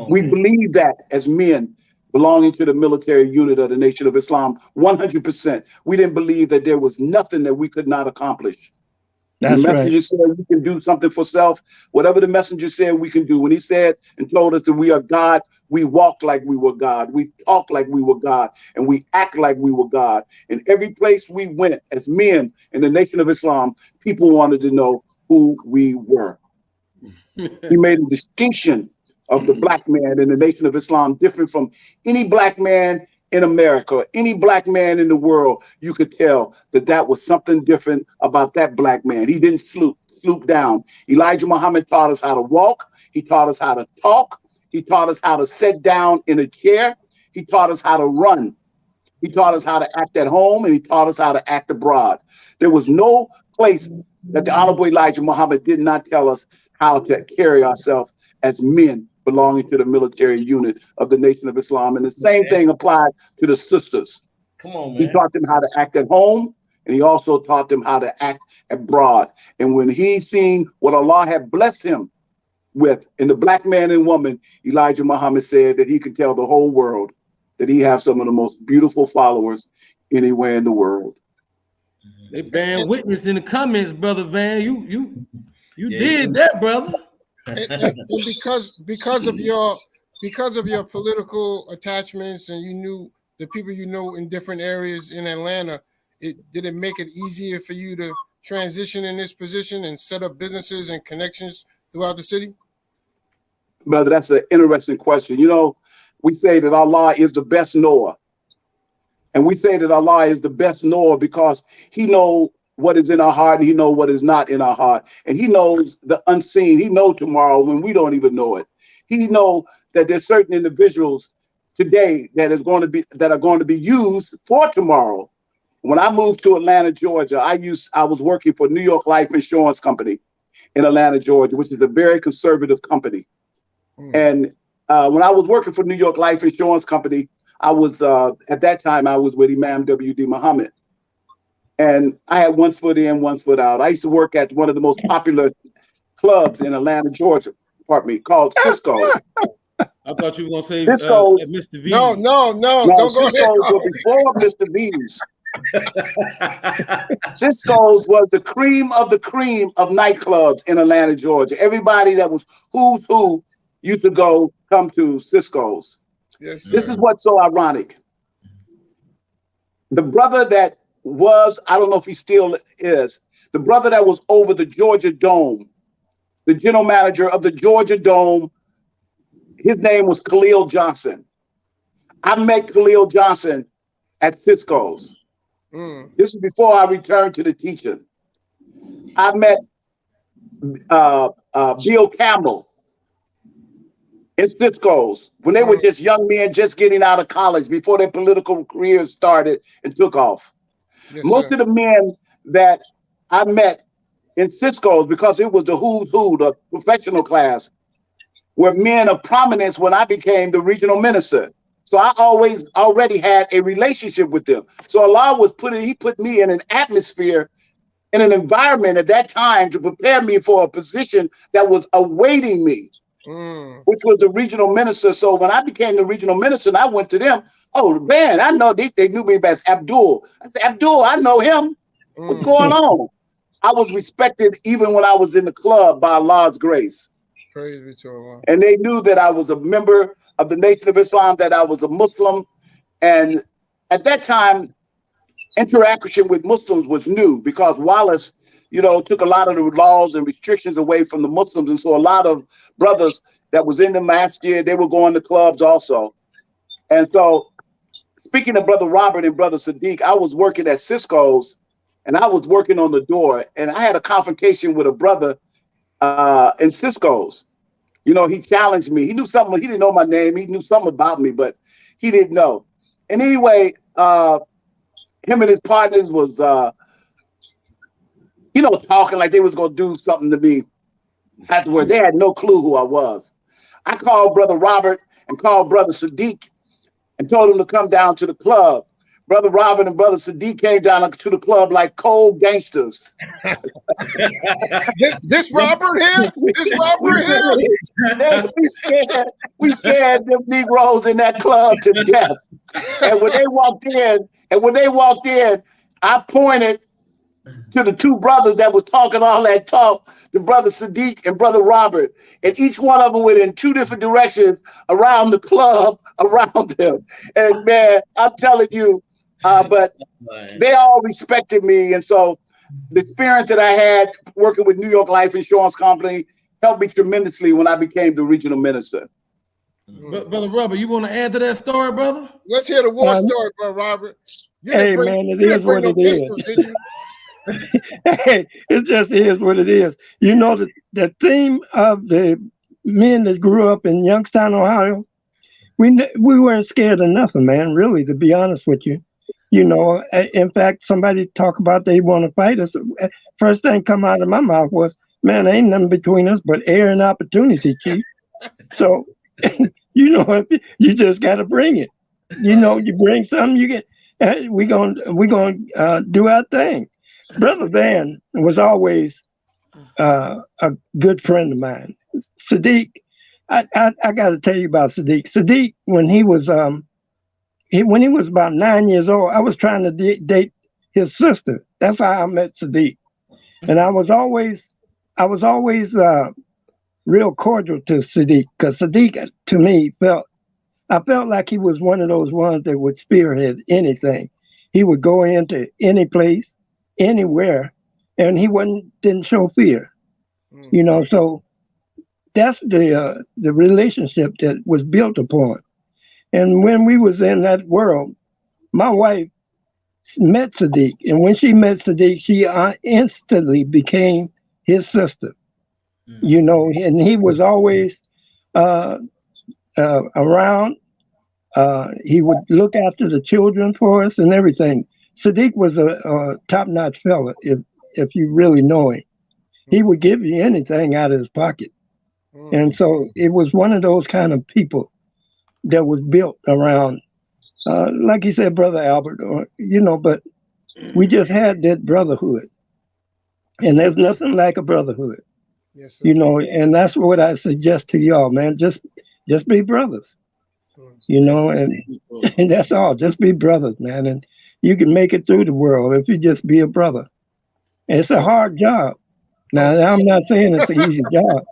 We believe that as men belonging to the military unit of the Nation of Islam, 100%. We didn't believe that there was nothing that we could not accomplish.
That's
the messenger
right.
said we can do something for self. Whatever the messenger said we can do. When he said and told us that we are God, we walk like we were God. We talk like we were God. And we act like we were God. In every place we went as men in the Nation of Islam, people wanted to know who we were. He made a distinction of the black man in the Nation of Islam different from any black man in America, any black man in the world. You could tell that that was something different about that black man. He didn't sloop down. Elijah Muhammad taught us how to walk. He taught us how to talk. He taught us how to sit down in a chair. He taught us how to run. He taught us how to act at home, and he taught us how to act abroad. There was no place that the Honorable Elijah Muhammad did not tell us how to carry ourselves as men belonging to the military unit of the Nation of Islam. And the same thing applied to the sisters.
Come on, man.
He taught them how to act at home, and he also taught them how to act abroad. And when he seen what Allah had blessed him with in the black man and woman, Elijah Muhammad said that he could tell the whole world that he has some of the most beautiful followers anywhere in the world.
They bearing witness in the comments, Brother Van. You did that, brother.
And because of your political attachments, and you knew the people you know in different areas in Atlanta, did it make it easier for you to transition in this position and set up businesses and connections throughout the city?
Brother, that's an interesting question. You know, we say that Allah is the best knower. And we say that Allah is the best knower because he knows what is in our heart, and he knows what is not in our heart. And he knows the unseen. He knows tomorrow when we don't even know it. He knows that there's certain individuals today that are going to be used for tomorrow. When I moved to Atlanta, Georgia, I was working for New York Life Insurance Company in Atlanta, Georgia, which is a very conservative company. And when I was working for New York Life Insurance Company, I was at that time I was with Imam W.D. Muhammad. And I had one foot in, one foot out. I used to work at one of the most popular clubs in Atlanta, Georgia, called Cisco.
I thought you were gonna say
Cisco's.
Mr. V.
No, don't go
Cisco's
there.
were before Mr. V's. Cisco's was the cream of nightclubs in Atlanta, Georgia. Everybody that was who's who used to come to Cisco's.
Yes, sir.
This is what's so ironic. The brother that was, I don't know if he still is, the brother that was over the Georgia Dome, the general manager of the Georgia Dome, his name was Khalil Johnson. I met Khalil Johnson at Cisco's. This is before I returned to the teaching. I met Bill Campbell in Cisco's when they were just young men just getting out of college before their political careers started and took off.
Yes,
Most
sir.
of the men that I met in Cisco's, because it was the who's who, the professional class, were men of prominence when I became the regional minister. So I already had a relationship with them. So Allah he put me in an atmosphere, in an environment at that time to prepare me for a position that was awaiting me, which was the regional minister. So when I became the regional minister and I went to them, oh man, I know they knew me as Abdul. I said, Abdul, I know him. What's going on? I was respected even when I was in the club by Allah's grace.
Praise be to Allah.
And they knew that I was a member of the Nation of Islam, that I was a Muslim. And at that time, interaction with Muslims was new because Wallace, took a lot of the laws and restrictions away from the Muslims. And so a lot of brothers that was in the masjid, they were going to clubs also. And so speaking of Brother Robert and Brother Sadiq, I was working at Cisco's and I was working on the door, and I had a confrontation with a brother in Cisco's. He challenged me. He knew something. He didn't know my name. He knew something about me, but he didn't know. And anyway, him and his partners was, talking like they was going to do something to me afterwards. They had no clue who I was. I called Brother Robert and called Brother Sadiq and told them to come down to the club. Brother Robert and Brother Sadiq came down to the club like cold gangsters.
This Robert here? This Robert here?
We scared them Negroes in that club to death. And when they walked in, I pointed to the two brothers that was talking all that talk, the Brother Sadiq and Brother Robert. And each one of them went in two different directions around the club, around them. And man, I'm telling you, but they all respected me. And so the experience that I had working with New York Life Insurance Company helped me tremendously when I became the regional minister.
Brother Robert, you want to add to that story, brother?
Let's hear the war story, Brother Robert.
Hey, man, it is what it is.
Did you?
Hey, it just is what it is. The theme of the men that grew up in Youngstown, Ohio, we weren't scared of nothing, man, really, to be honest with you. In fact, somebody talk about they want to fight us. First thing come out of my mouth was, man, ain't nothing between us but air and opportunity, Chief. So, if you just got to bring it. You bring something, you get, we're gonna do our thing. Brother Van was always a good friend of mine. Sadiq, I got to tell you about Sadiq. Sadiq, when he was about 9 years old, I was trying to date his sister. That's how I met Sadiq, and I was always real cordial to Sadiq because Sadiq, to me, I felt like he was one of those ones that would spearhead anything. He would go into any place, anywhere, and he didn't show fear. So that's the relationship that was built upon. And when we was in that world, my wife met Sadiq, and when she met Sadiq, she instantly became his sister. And he was always around. He would look after the children for us and everything. Sadiq was a top-notch fella, if you really know him. He would give you anything out of his pocket. And so it was one of those kind of people that was built around, like he said, Brother Albert, but we just had that brotherhood. And there's nothing like a brotherhood.
Yes, sir.
And that's what I suggest to y'all, man. Just be brothers. And that's all. Just be brothers, man. And you can make it through the world if you just be a brother. And it's a hard job. Now, I'm not saying it's an easy job.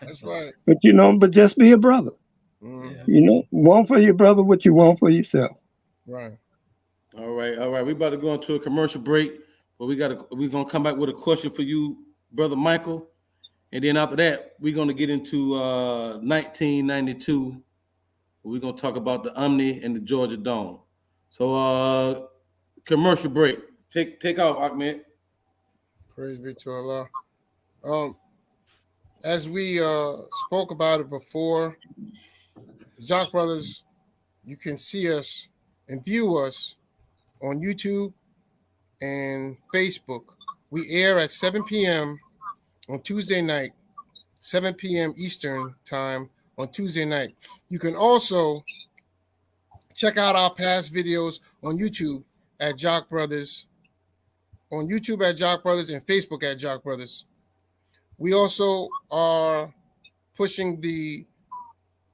That's right.
But just be a brother. Want for your brother what you want for yourself.
Right.
All right. We about to go into a commercial break, but we're gonna come back with a question for you, Brother Michael. And then after that, we're gonna get into 1992. We're gonna talk about the Omni and the Georgia Dome. So commercial break. Take off, Ahmed.
Praise be to Allah. As we spoke about it before, Jock Brothers, you can see us and view us on YouTube and Facebook. We air at 7 p.m. on Tuesday night, 7 p.m. Eastern time on Tuesday night. You can also check out our past videos on YouTube at Jock Brothers, and Facebook at Jock Brothers. We also are pushing the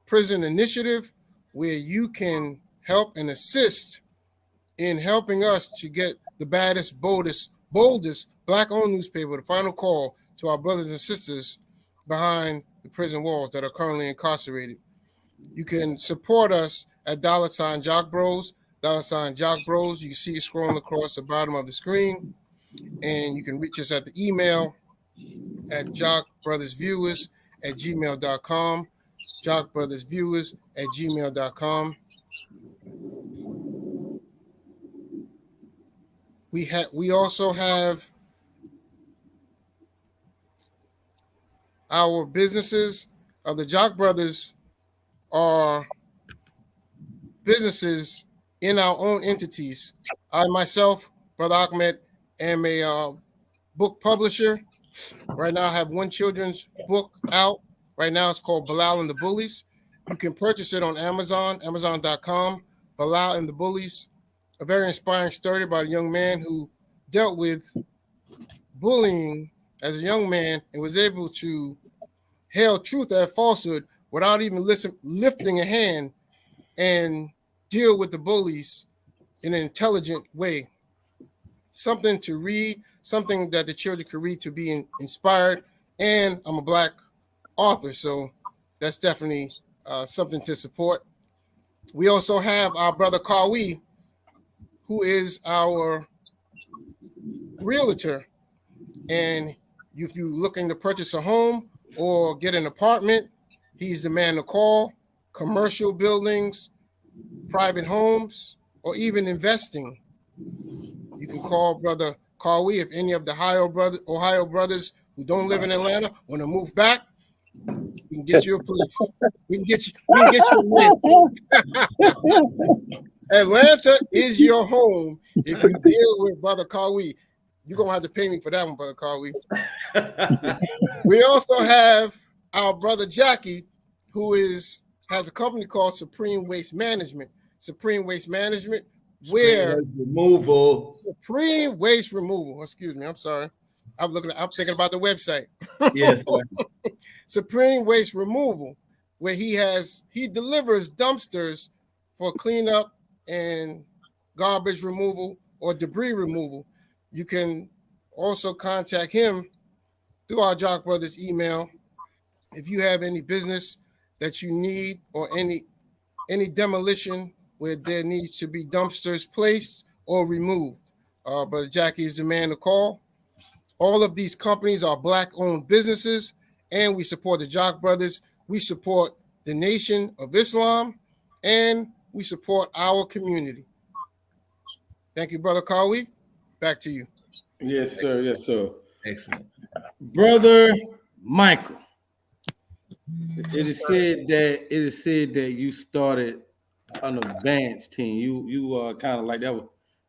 prison initiative where you can help and assist in helping us to get the baddest, boldest black-owned newspaper, the final call to our brothers and sisters behind the prison walls that are currently incarcerated. You can support us at $ Jock Bros, $ Jock Bros. You can see it scrolling across the bottom of the screen. And you can reach us at the email at jockbrothersviewers@gmail.com, jockbrothersviewers@gmail.com. We also have our businesses. The Jock Brothers are businesses in our own entities. I myself, Brother Ahmed, am a book publisher. Right now I have one children's book out. Right now it's called Bilal and the Bullies. You can purchase it on Amazon, amazon.com. Bilal and the Bullies, a very inspiring story about a young man who dealt with bullying as a young man and was able to hail truth at falsehood without even lifting a hand and deal with the bullies in an intelligent way. Something to read, something that the children could read to be inspired. And I'm a Black author, so that's definitely something to support. We also have our brother Kawi, who is our realtor. And if you're looking to purchase a home or get an apartment, he's the man to call. Commercial buildings, private homes, or even investing. You can call Brother Kawi. If any of the Ohio brothers who don't live in Atlanta want to move back, we can get you a place. We can get you a Atlanta is your home if you deal with Brother Kawi. You're going to have to pay me for that one, Brother Kawi. We also have our brother Jackie, who has a company called Supreme Waste Management. Supreme Waste Management, where Supreme Waste Removal. Excuse me, I'm sorry. I'm thinking about the website.
Yes, sir.
Supreme Waste Removal, where he delivers dumpsters for cleanup and garbage removal or debris removal. You can also contact him through our Jock Brothers email if you have any business that you need or any demolition where there needs to be dumpsters placed or removed. Brother Jackie is the man to call. All of these companies are Black-owned businesses, and we support the Jock Brothers. We support the Nation of Islam, and we support our community. Thank you, Brother Kawi. Back to you.
Yes, sir. Yes, sir.
Excellent.
Brother Michael, it is said that you started an advanced team. You kind of like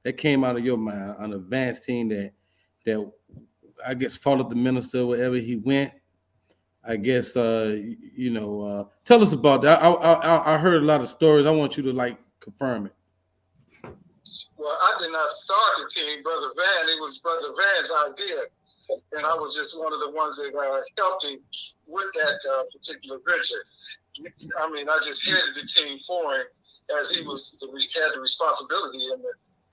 that came out of your mind, an advanced team that I guess followed the minister wherever he went. I guess tell us about that. I heard a lot of stories. I want you to confirm it.
Well, I did not start the team, Brother Van. It was Brother Van's idea, and I was just one of the ones that helped him with that particular venture. I mean, I just headed the team for him as he had the responsibility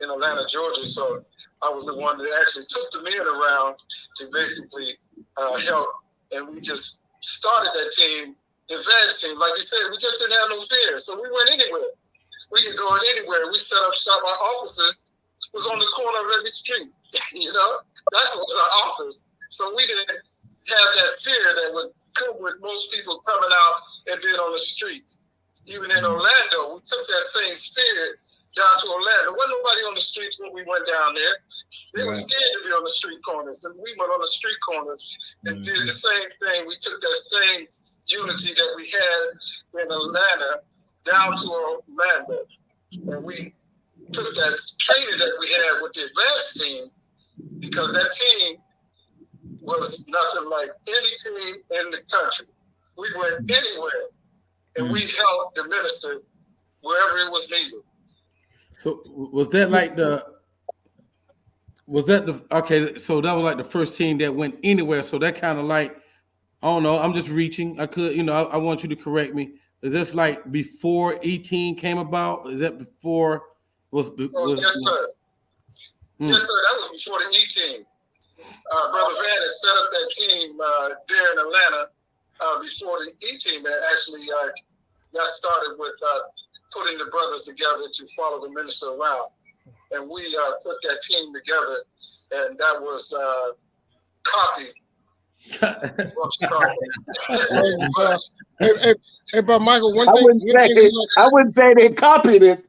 in Atlanta, Georgia. So I was the one that actually took the men around to basically help, and we just started that team, the advanced team. Like you said, we just didn't have no fear, so we went anywhere. We could go anywhere. We set up shop. Our offices was on the corner of every street. That's what was our office. So we didn't have that fear that would come with most people coming out and being on the streets. Even in Orlando, we took that same spirit down to Orlando. There wasn't nobody on the streets when we went down there. They were scared to be on the street corners, and we went on the street corners and did the same thing. We took that same unity that we had in Atlanta down to Orlando, and we took that training that we had with the advanced team, because that team was nothing like any team in the country. We went anywhere, and we helped the minister wherever it was needed.
So was that okay? So that was like the first team that went anywhere. So that kind of I don't know. I'm just reaching. I could, I want you to correct me. Is this like before E-Team came about? Is that before?
Yes, sir. Yes, sir. That was before the E-Team. Brother Van had set up that team there in Atlanta, before the E-team had actually got started with putting the brothers together to follow the minister around. And we put that team together, and that was copied.
Hey, but Michael, one
I
thing.
wouldn't say they copied it.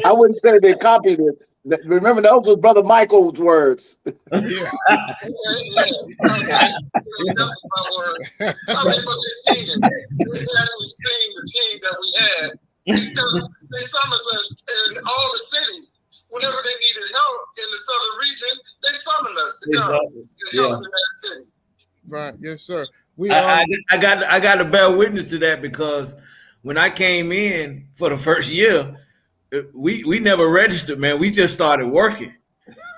I wouldn't say they copied it. Remember, those was Brother Michael's words.
Yeah. But they seen it. They actually seen the team that we had. Because they summoned us in all the cities. Whenever they needed help in the southern region, they summoned us to come and help in that city.
Right. Yes, sir.
I got to bear witness to that, because when I came in for the first year, we never registered, man. We just started working.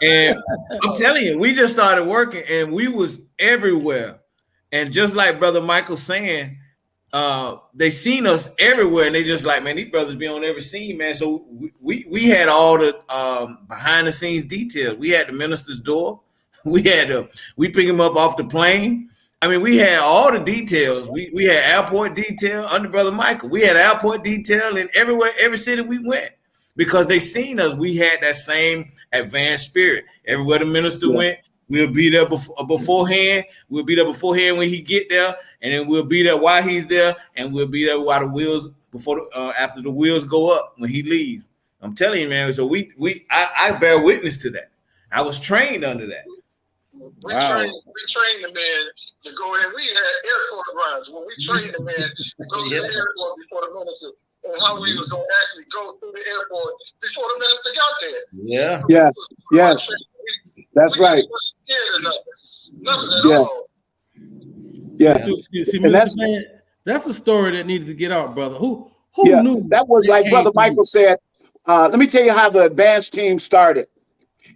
And I'm telling you, we just started working, and we was everywhere. And just like Brother Michael saying, they seen us everywhere, and they just like, man, these brothers be on every scene, man. So we had all the behind the scenes details. We had the minister's door. We pick him up off the plane. I mean, we had all the details. We had airport detail under Brother Michael. We had airport detail in everywhere, every city we went, because they seen us. We had that same advanced spirit. Everywhere the minister went, we'll be there beforehand. We'll be there beforehand when he get there, and then we'll be there while he's there, and we'll be there while the wheels after the wheels go up when he leaves. I'm telling you, man. So I bear witness to that. I was trained under that.
We trained the men to go in. We had airport runs when we trained the men to go to the airport before the minister, and how we was going to actually go through the airport before the minister got there.
Yeah.
Yes. That's right.
We weren't scared of nothing at all.
Yes.
See, that's a story that needed to get out, brother. Who knew?
That was like Brother Michael said. Let me tell you how the advanced team started.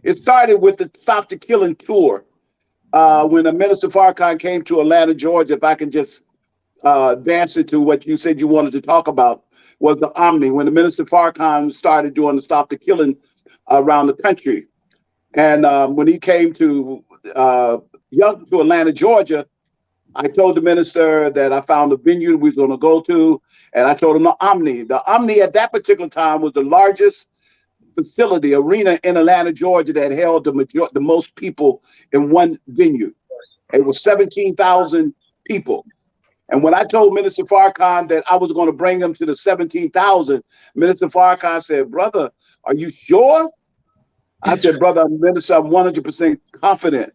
It started with the Stop the Killing tour. When Minister Farrakhan came to Atlanta, Georgia, if I can just advance it to what you said you wanted to talk about, was the Omni. When the Minister Farrakhan started doing the Stop the Killing around the country. And when he came to Atlanta, Georgia, I told the minister that I found a venue we was going to go to, and I told him the Omni. The Omni at that particular time was the largest facility, arena in Atlanta, Georgia, that held the most people in one venue. It was 17,000 people. And when I told Minister Farrakhan that I was going to bring him to the 17,000, Minister Farrakhan said, "Brother, are you sure?" I said, "Brother, Minister, I'm 100% confident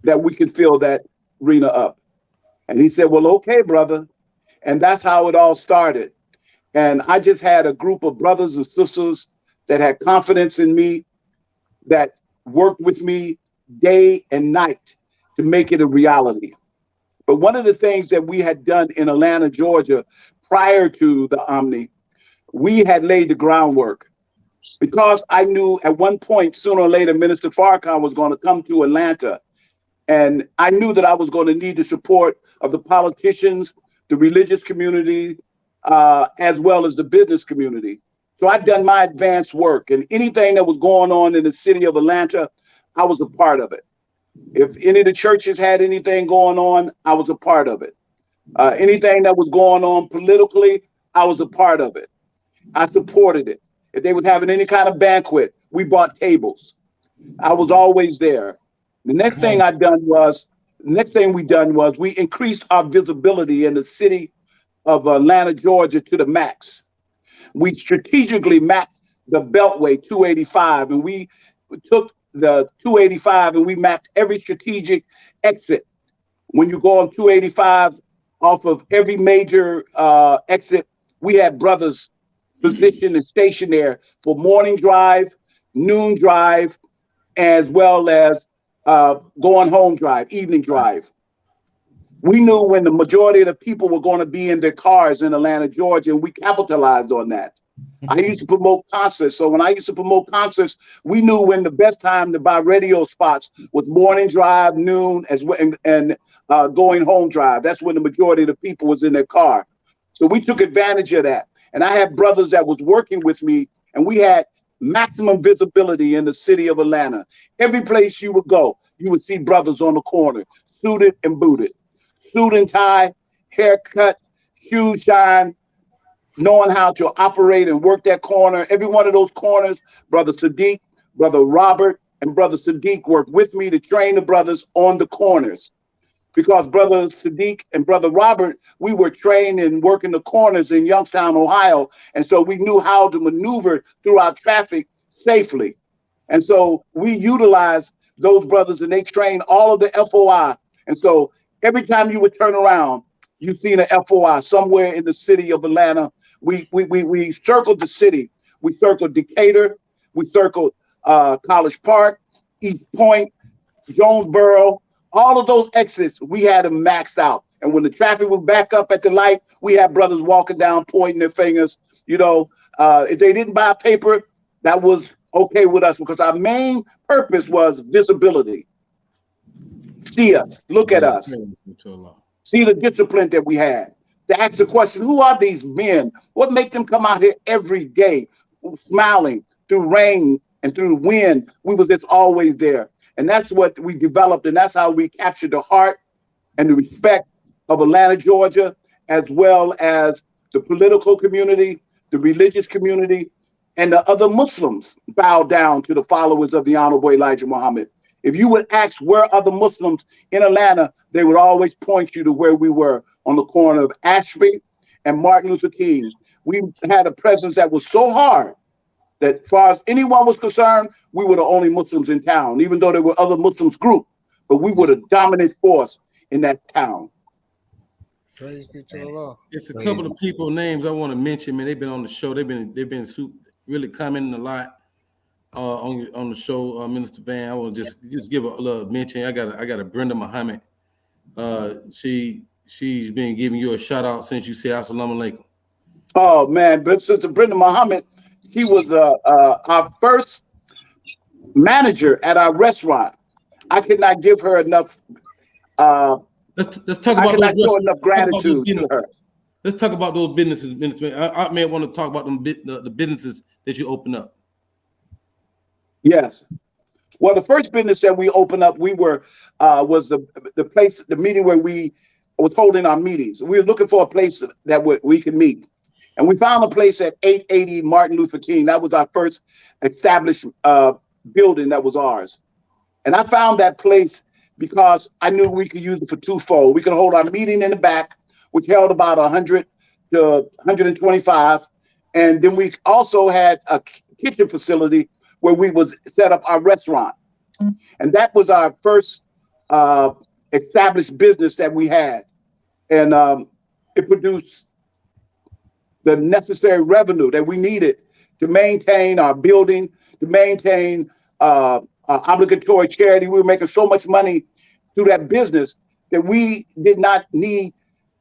that we can fill that arena up." And he said, "Well, okay, brother." And that's how it all started. And I just had a group of brothers and sisters that had confidence in me, that worked with me day and night to make it a reality. But one of the things that we had done in Atlanta, Georgia, prior to the Omni, we had laid the groundwork. Because I knew at one point, sooner or later, Minister Farrakhan was going to come to Atlanta. And I knew that I was going to need the support of the politicians, the religious community, as well as the business community. So I'd done my advanced work, and anything that was going on in the city of Atlanta, I was a part of it. If any of the churches had anything going on, I was a part of it. Anything that was going on politically, I was a part of it. I supported it. If they was having any kind of banquet, we bought tables. I was always there. The next thing we done was we increased our visibility in the city of Atlanta, Georgia to the max. We strategically mapped the Beltway 285, and we took the 285 and we mapped every strategic exit. When you go on 285 off of every major exit, we had brothers positioned and stationed there for morning drive, noon drive, as well as going home drive, evening drive. We knew when the majority of the people were going to be in their cars in Atlanta, Georgia, and we capitalized on that. I used to promote concerts. So when I used to promote concerts, we knew when the best time to buy radio spots was morning drive, noon, and going home drive. That's when the majority of the people was in their car. So we took advantage of that. And I had brothers that was working with me, and we had maximum visibility in the city of Atlanta. Every place you would go, you would see brothers on the corner, suited and booted. suit and tie, haircut, shoe shine, knowing how to operate and work that corner. Every one of those corners, Brother Sadiq, Brother Robert, and Brother Sadiq worked with me to train the brothers on the corners. Because Brother Sadiq and Brother Robert, we were trained in working the corners in Youngstown, Ohio. And so we knew how to maneuver through our traffic safely. And so we utilized those brothers, and they trained all of the FOI. And so every time you would turn around, you seen an FOI somewhere in the city of Atlanta. We circled the city. We circled Decatur. We circled College Park, East Point, Jonesboro. All of those exits, we had them maxed out. And when the traffic was back up at the light, we had brothers walking down, pointing their fingers. You know, if they didn't buy paper, that was okay with us, because our main purpose was visibility. See us, look at us, see the discipline that we had. To ask the question, who are these men? What make them come out here every day, smiling through rain and through wind? We was just always there. And that's what we developed, and that's how we captured the heart and the respect of Atlanta, Georgia, as well as the political community, the religious community, and the other Muslims bow down to the followers of the Honorable Elijah Muhammad. If you would ask where are the Muslims in Atlanta, they would always point you to where we were, on the corner of Ashby and Martin Luther King. We had a presence that was so hard that as far as anyone was concerned, we were the only Muslims in town, even though there were other Muslims groups, but we were the dominant force in that town.
Praise be to Allah.
It's a couple of people names I want to mention, man. They've been on the show. They've been really commenting a lot on the show. Minister Van, I will just give a little mention. I got a Brenda Muhammad. She's been giving you a shout out since you said Assalamu alaikum.
Oh man, but Sister Brenda Muhammad, she was our first manager at our restaurant. I could not give her enough.
Let's talk about.
I cannot show enough gratitude to her.
Let's talk about those businesses, Minister. I may want to talk about them the businesses that you open up.
Yes. Well, the first business that we opened up, we were was the place, the meeting where we was holding our meetings. We were looking for a place that we could meet, and we found a place at 880 Martin Luther King. That was our first established building that was ours, and I found that place because I knew we could use it for twofold. We could hold our meeting in the back, which held about 100 to 125, and then we also had a kitchen facility where we would set up our restaurant. And that was our first established business that we had. And it produced the necessary revenue that we needed to maintain our building, to maintain our obligatory charity. We were making so much money through that business that we did not need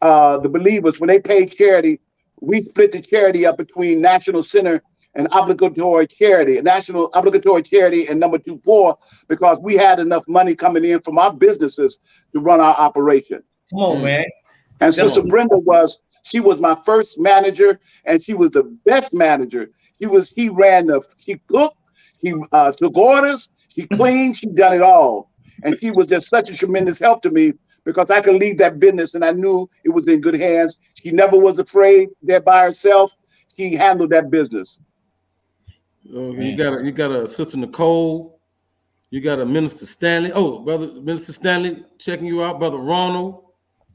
the believers. When they paid charity, we split the charity up between National Center and obligatory charity, national obligatory charity, and number 2 poor, because we had enough money coming in from our businesses to run our operation.
Come on, man.
And Sister Brenda she was my first manager, and she was the best manager. She cooked, she took orders, she cleaned, she done it all. And she was just such a tremendous help to me, because I could leave that business and I knew it was in good hands. She never was afraid there by herself. She handled that business.
You got a Sister Nicole, you got a Minister Stanley. Oh, Minister Stanley checking you out, Brother Ronald.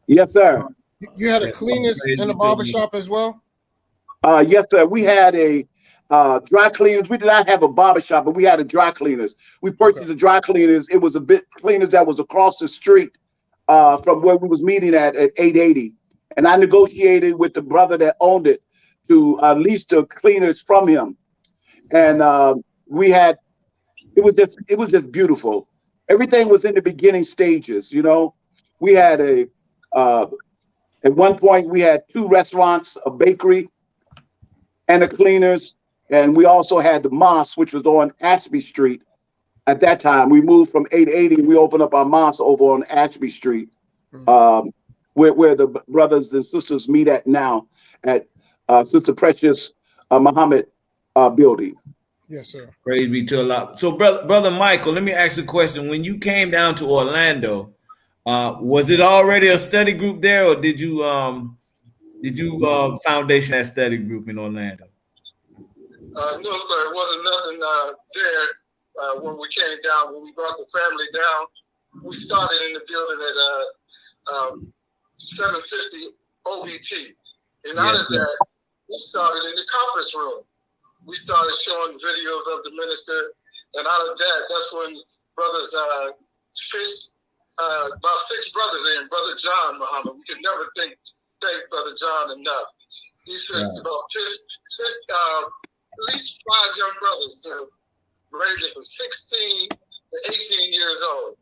Yes, sir.
You had a cleaners and a barbershop as well?
Yes, sir. We had a dry cleaners. We did not have a barbershop, but we had a dry cleaners. We purchased the dry cleaners. It was a bit cleaners that was across the street from where we was meeting at 880. And I negotiated with the brother that owned it to lease the cleaners from him. And it was just beautiful. Everything was in the beginning stages, you know. We had at one point we had 2 restaurants, a bakery, and a cleaners, and we also had the mosque, which was on Ashby Street. At that time, we moved from 880. We opened up our mosque over on Ashby Street, where the brothers and sisters meet at now, at Sister Precious Muhammad building.
Yes, sir.
Praise be to Allah. So, brother Michael, let me ask a question. When you came down to Orlando, Was it already a study group there, or did you foundation that study group in Orlando?
No, sir, it wasn't nothing there when we came down. When we brought the family down, we started in the building at 750 OBT, and out of that, we started in the conference room. We started showing videos of the minister, and out of that, that's when brothers fished about 6 brothers in. Brother John Muhammad, we can never thank Brother John enough. He fished about at least 5 young brothers, ranging from 16 to 18 years old.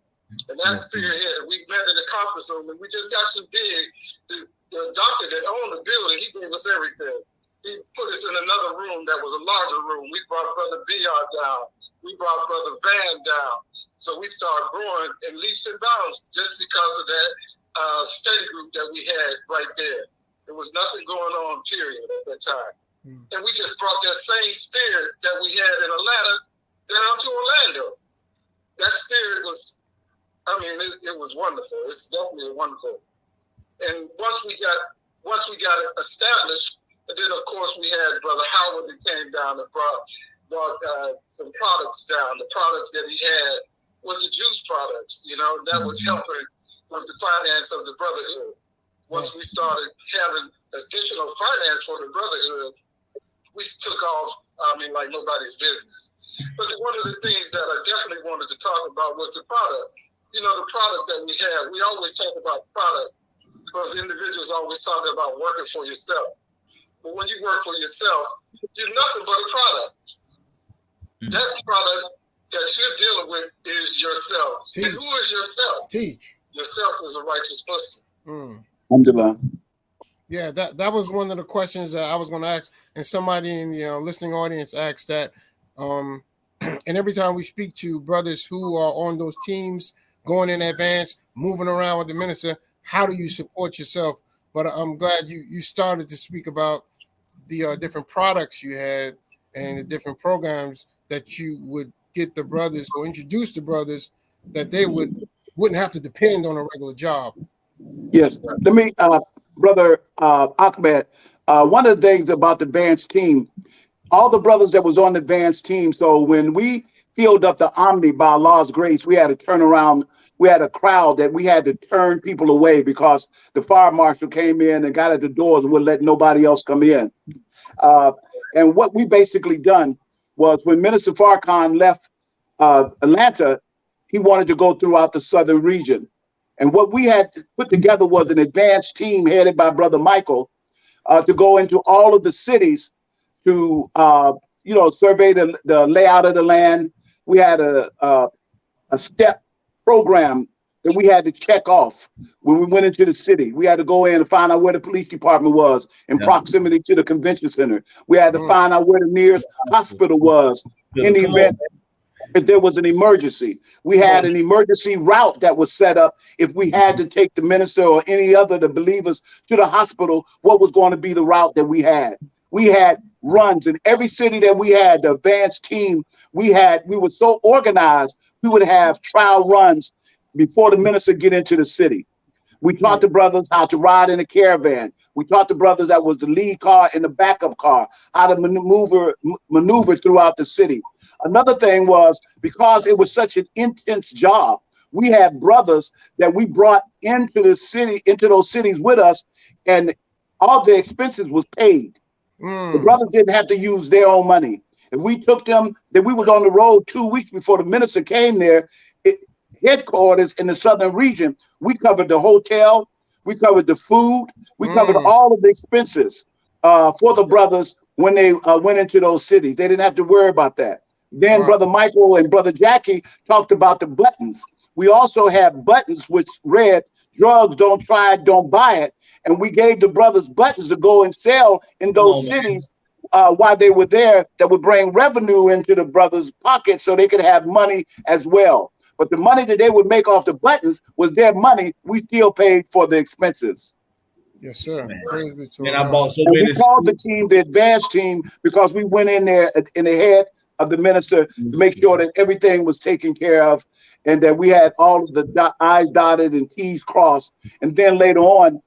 And that's spearhead. We met in the conference room, and we just got too big. The doctor that owned the building, he gave us everything. He put us in another room that was a larger room. We brought Brother BR down. We brought Brother Van down. So we started growing in leaps and bounds just because of that study group that we had right there. There was nothing going on, period, at that time. And we just brought that same spirit that we had in Atlanta down to Orlando. That spirit was, it was wonderful. It's definitely wonderful. And once we got it established, and then of course we had Brother Howard that came down and brought some products down. The products that he had was the juice products, that was helping with the finance of the brotherhood. Once we started having additional finance for the brotherhood, we took off, like nobody's business. But one of the things that I definitely wanted to talk about was the product. The product that we have. We always talk about product because individuals always talk about working for yourself. But when you work for yourself, you're nothing but a product. That product that you're dealing with is yourself.
Teach.
And who is yourself?
Teach.
Yourself is a righteous Muslim.
Alhamdulillah.
Yeah, that was one of the questions that I was going to ask, and somebody in the listening audience asked that. And every time we speak to brothers who are on those teams, going in advance, moving around with the minister, how do you support yourself? But I'm glad you started to speak about the different products you had and the different programs that you would get the brothers or introduce the brothers that they wouldn't have to depend on a regular job.
Yes. Let me, Brother Ahmed, one of the things about the Vance team, all the brothers that was on the Vance team, so when we filled up the Omni by Allah's grace, we had to turn around. We had a crowd that we had to turn people away because the fire marshal came in and got at the doors and wouldn't let nobody else come in. And what we basically done was when Minister Farrakhan left Atlanta, he wanted to go throughout the southern region. And what we had to put together was an advanced team headed by Brother Michael to go into all of the cities to, survey the layout of the land. We had a step program that we had to check off when we went into the city. We had to go in and find out where the police department was in proximity to the convention center. We had to find out where the nearest hospital was in the event if there was an emergency. We had an emergency route that was set up. If we had to take the minister or any other of the believers to the hospital, what was going to be the route that we had? We had runs in every city that we had, the advanced team. We were so organized, we would have trial runs before the minister get into the city. We taught the brothers how to ride in a caravan. We taught the brothers that was the lead car and the backup car, how to maneuver throughout the city. Another thing was, because it was such an intense job, we had brothers that we brought into the city, into those cities with us, and all the expenses was paid. The brothers didn't have to use their own money. If we took them, then we was on the road 2 weeks before the minister came there. Headquarters in the southern region, we covered the hotel, we covered the food, we covered all of the expenses for the brothers when they went into those cities. They didn't have to worry about that. Then Brother Michael and Brother Jackie talked about the buttons. We also had buttons which read, "Drugs, don't try it, don't buy it." And we gave the brothers buttons to go and sell in those cities while they were there, that would bring revenue into the brothers' pockets so they could have money as well. But the money that they would make off the buttons was their money. We still paid for the expenses.
Yes, sir. Praise be to
And
Allah.
I bought so
And
many.
we called the team the advanced team because we went in there in the head of the minister to make sure that everything was taken care of and that we had all of the I's dotted and T's crossed. And then later on,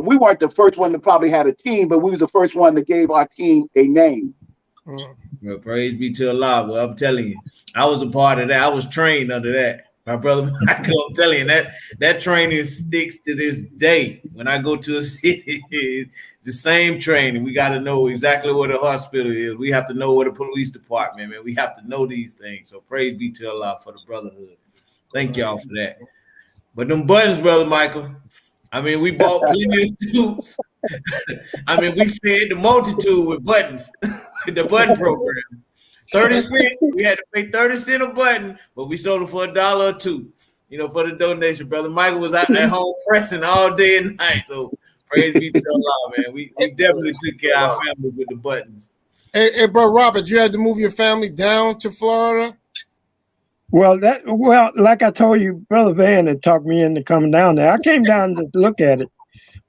we weren't the first one to probably had a team, but we was the first one that gave our team a name.
Well, praise be to Allah. Well, I'm telling you, I was a part of that. I was trained under that. My brother Michael, I'm telling you, that training sticks to this day. When I go to a city, the same training. We got to know exactly where the hospital is. We have to know where the police department, man. We have to know these things. So praise be to Allah for the brotherhood. Thank y'all for that. But them buttons, Brother Michael, I mean, we bought plenty of suits. I mean, we fed the multitude with buttons, the button program. 30 cents, we had to pay 30 cents a button, but we sold it for $1 or $2, you know, for the donation. Brother Michael was out at home pressing all day and night. So praise be to Allah, man. We definitely took care of our family with the buttons.
Hey, bro, Robert, you had to move your family down to Florida?
Well, like I told you, Brother Van had talked me into coming down there. I came down to look at it,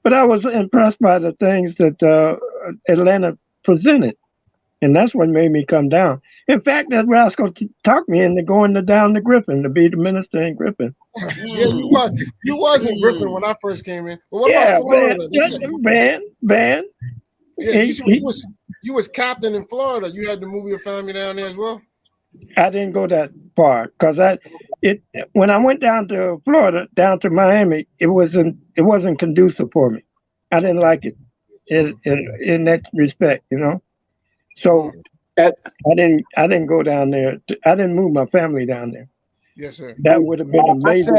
but I was impressed by the things that Atlanta presented. And that's what made me come down. In fact, that rascal talked me into going down to Griffin to be the minister in Griffin.
Yeah, you was in Griffin when I first came in. But what about Florida?
Van.
Yeah, you was captain in Florida. You had to move your family down there as well?
I didn't go that far because when I went down to Florida, down to Miami, it wasn't conducive for me. I didn't like it in that respect, you know. So I didn't go down there. I didn't move my family down there.
Yes, sir.
That would have been amazing.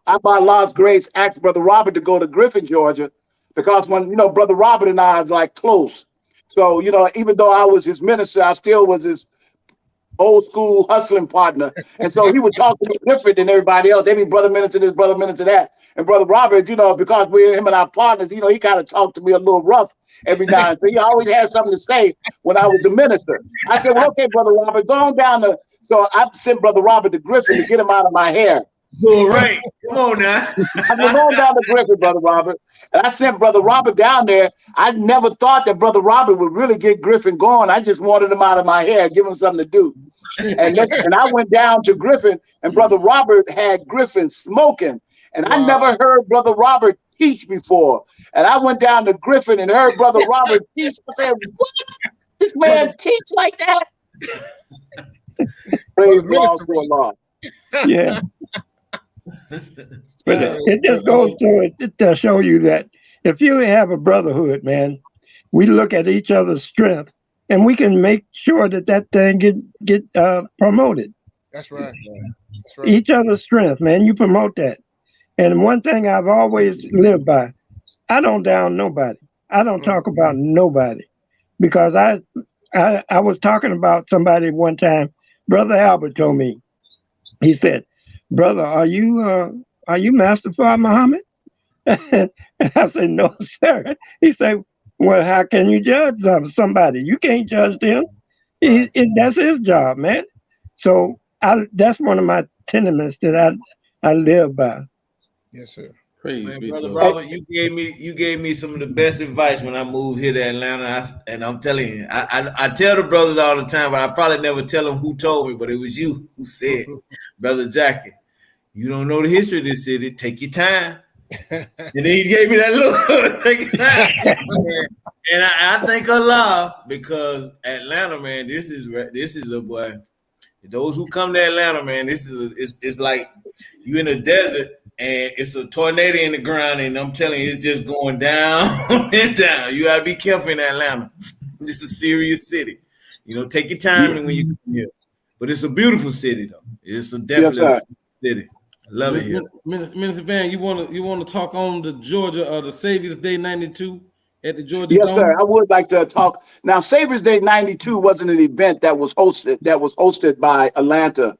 I by Allah's grace asked Brother Robert to go to Griffin, Georgia, because when Brother Robert and I was like close. So even though I was his minister, I still was his old school hustling partner. And so he would talk to me different than everybody else. They be brother minister this, brother minister that. And Brother Robert, because we're him and our partners, he kind of talked to me a little rough every now and then. He always had something to say when I was the minister. I said, well, okay, Brother Robert, go on down to. So I sent Brother Robert to Griffin to get him out of my hair.
All right. Come on now.
I said, go on down to Griffin, Brother Robert. And I sent Brother Robert down there. I never thought that Brother Robert would really get Griffin going. I just wanted him out of my hair, give him something to do. And I went down to Griffin, and Brother Robert had Griffin smoking. And I never heard Brother Robert teach before. And I went down to Griffin and heard Brother Robert teach. I said, what? This man teach like that? Praise God to Allah.
Yeah. But it just goes to show you that if you have a brotherhood, man, we look at each other's strength and we can make sure that thing get promoted.
That's right. That's right.
Each other's strength, man, you promote that. And one thing I've always lived by, I don't down nobody. I don't talk about nobody, because I was talking about somebody one time. Brother Albert told me, he said, "Brother, are you Master Fard Muhammad?" And I said, "No, sir." He said, "Well, how can you judge somebody? You can't judge them. That's his job, man." So that's one of my tenements that I live by.
Yes, sir.
Man, Brother Robert, you gave me some of the best advice when I moved here to Atlanta. And I'm telling you, I tell the brothers all the time, but I probably never tell them who told me, but it was you who said, "Brother Jackie, you don't know the history of this city. Take your time." And then he gave me that look. Take your time. And I thank Allah, because Atlanta, man, this is a boy. Those who come to Atlanta, man, it's like you in a desert and it's a tornado in the ground, and I'm telling you, it's just going down and down. You gotta be careful in Atlanta. It's a serious city. Take your time when you come here. But it's a beautiful city, though. It's a definitely city. I love it here.
Minister Van, you want to talk on the Georgia the Savior's Day '92 at the Georgia?
Yes,
Dome?
sir. I would like to talk. Now, Savior's Day '92 wasn't an event that was hosted by Atlanta.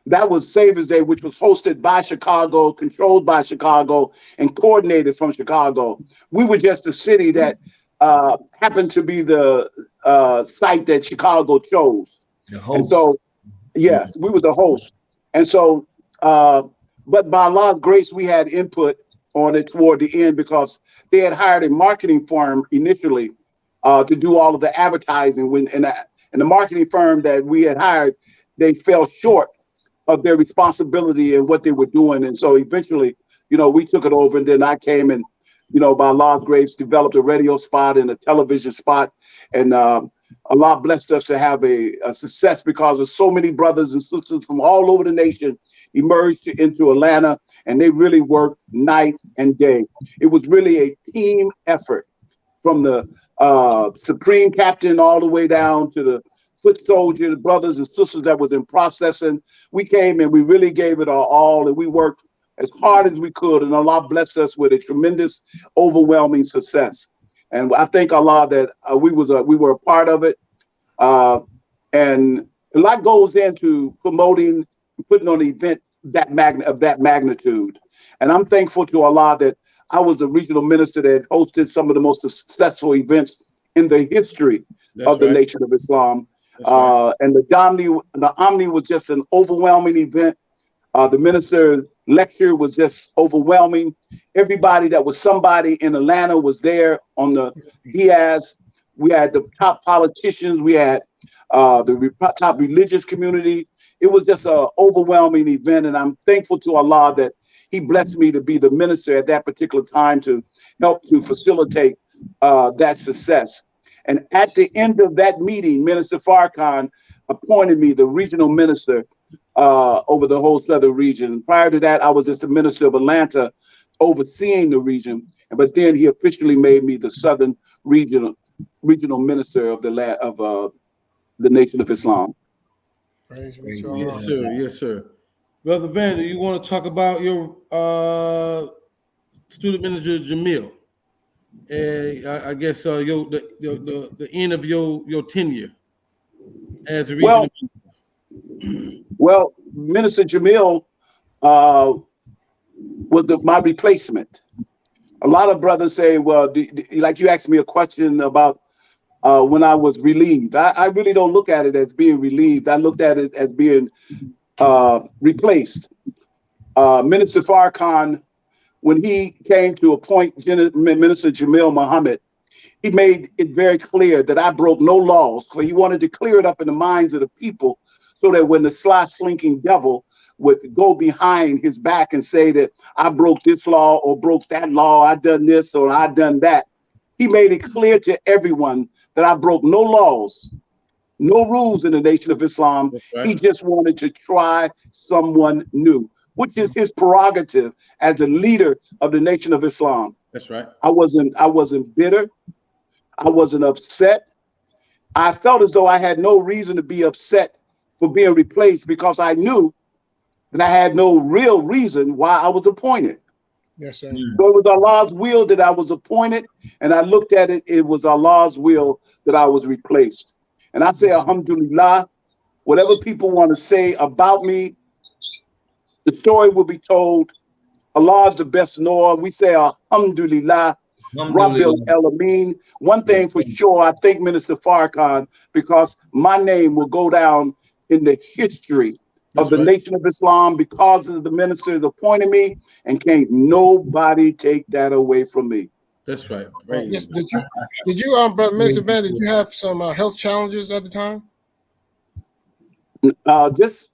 That was Savior's Day, which was hosted by Chicago, controlled by Chicago, and coordinated from Chicago. We were just a city that happened to be the site that Chicago chose.
The host.
And so, yes, we were the host. And so, but by Allah's grace, we had input on it toward the end, because they had hired a marketing firm initially to do all of the advertising. When and the marketing firm that we had hired, they fell short of their responsibility and what they were doing. And so eventually, we took it over, and then I came and, by Law's grace, developed a radio spot and a television spot. And Allah blessed us to have a success because of so many brothers and sisters from all over the nation emerged into Atlanta, and they really worked night and day. It was really a team effort from the supreme captain all the way down to the foot soldiers, brothers and sisters that was in processing. We came and we really gave it our all, and we worked as hard as we could, and Allah blessed us with a tremendous, overwhelming success. And I thank Allah that we were a part of it. And a lot goes into promoting, putting on an event of that magnitude. And I'm thankful to Allah that I was the regional minister that hosted some of the most successful events in the history of the Nation of Islam. And the Omni was just an overwhelming event. The minister's lecture was just overwhelming. Everybody that was somebody in Atlanta was there on the Diaz. We had the top politicians. We had the top religious community. It was just an overwhelming event. And I'm thankful to Allah that He blessed me to be the minister at that particular time to help to facilitate that success. And at the end of that meeting, Minister Farrakhan appointed me the regional minister over the whole southern region. Prior to that, I was just the minister of Atlanta overseeing the region. But then he officially made me the southern regional minister of the Nation of Islam.
Praise be to
Yes,
Allah.
sir. Yes, sir. Brother Vander, you want to talk about your student minister Jamil? I guess the end of your tenure as a regional minister.
Well, Minister Jamil was my replacement. A lot of brothers say, well, like you asked me a question about when I was relieved. I really don't look at it as being relieved. I looked at it as being replaced. Minister Farrakhan, when he came to appoint Minister Jamil Muhammad, he made it very clear that I broke no laws, for he wanted to clear it up in the minds of the people so that when the sly, slinking devil would go behind his back and say that I broke this law or broke that law, I done this or I done that, he made it clear to everyone that I broke no laws, no rules in the Nation of Islam. Right. He just wanted to try someone new, which is his prerogative as the leader of the Nation of Islam.
That's right.
I wasn't bitter. I wasn't upset. I felt as though I had no reason to be upset for being replaced because I knew that I had no real reason why I was appointed.
Yes, sir.
So it was Allah's will that I was appointed, and I looked at it, it was Allah's will that I was replaced. And I say, alhamdulillah, whatever people want to say about me, the story will be told. Allah is the best knower. We say, alhamdulillah, Rabbil Alameen. One thing for sure, I thank Minister Farrakhan because my name will go down in the history of the Nation of Islam because of the ministers appointing me, and can't nobody take that away from me.
That's right.
Yes. Did you, Brother Minister Van, did you have some health challenges at the time?
Just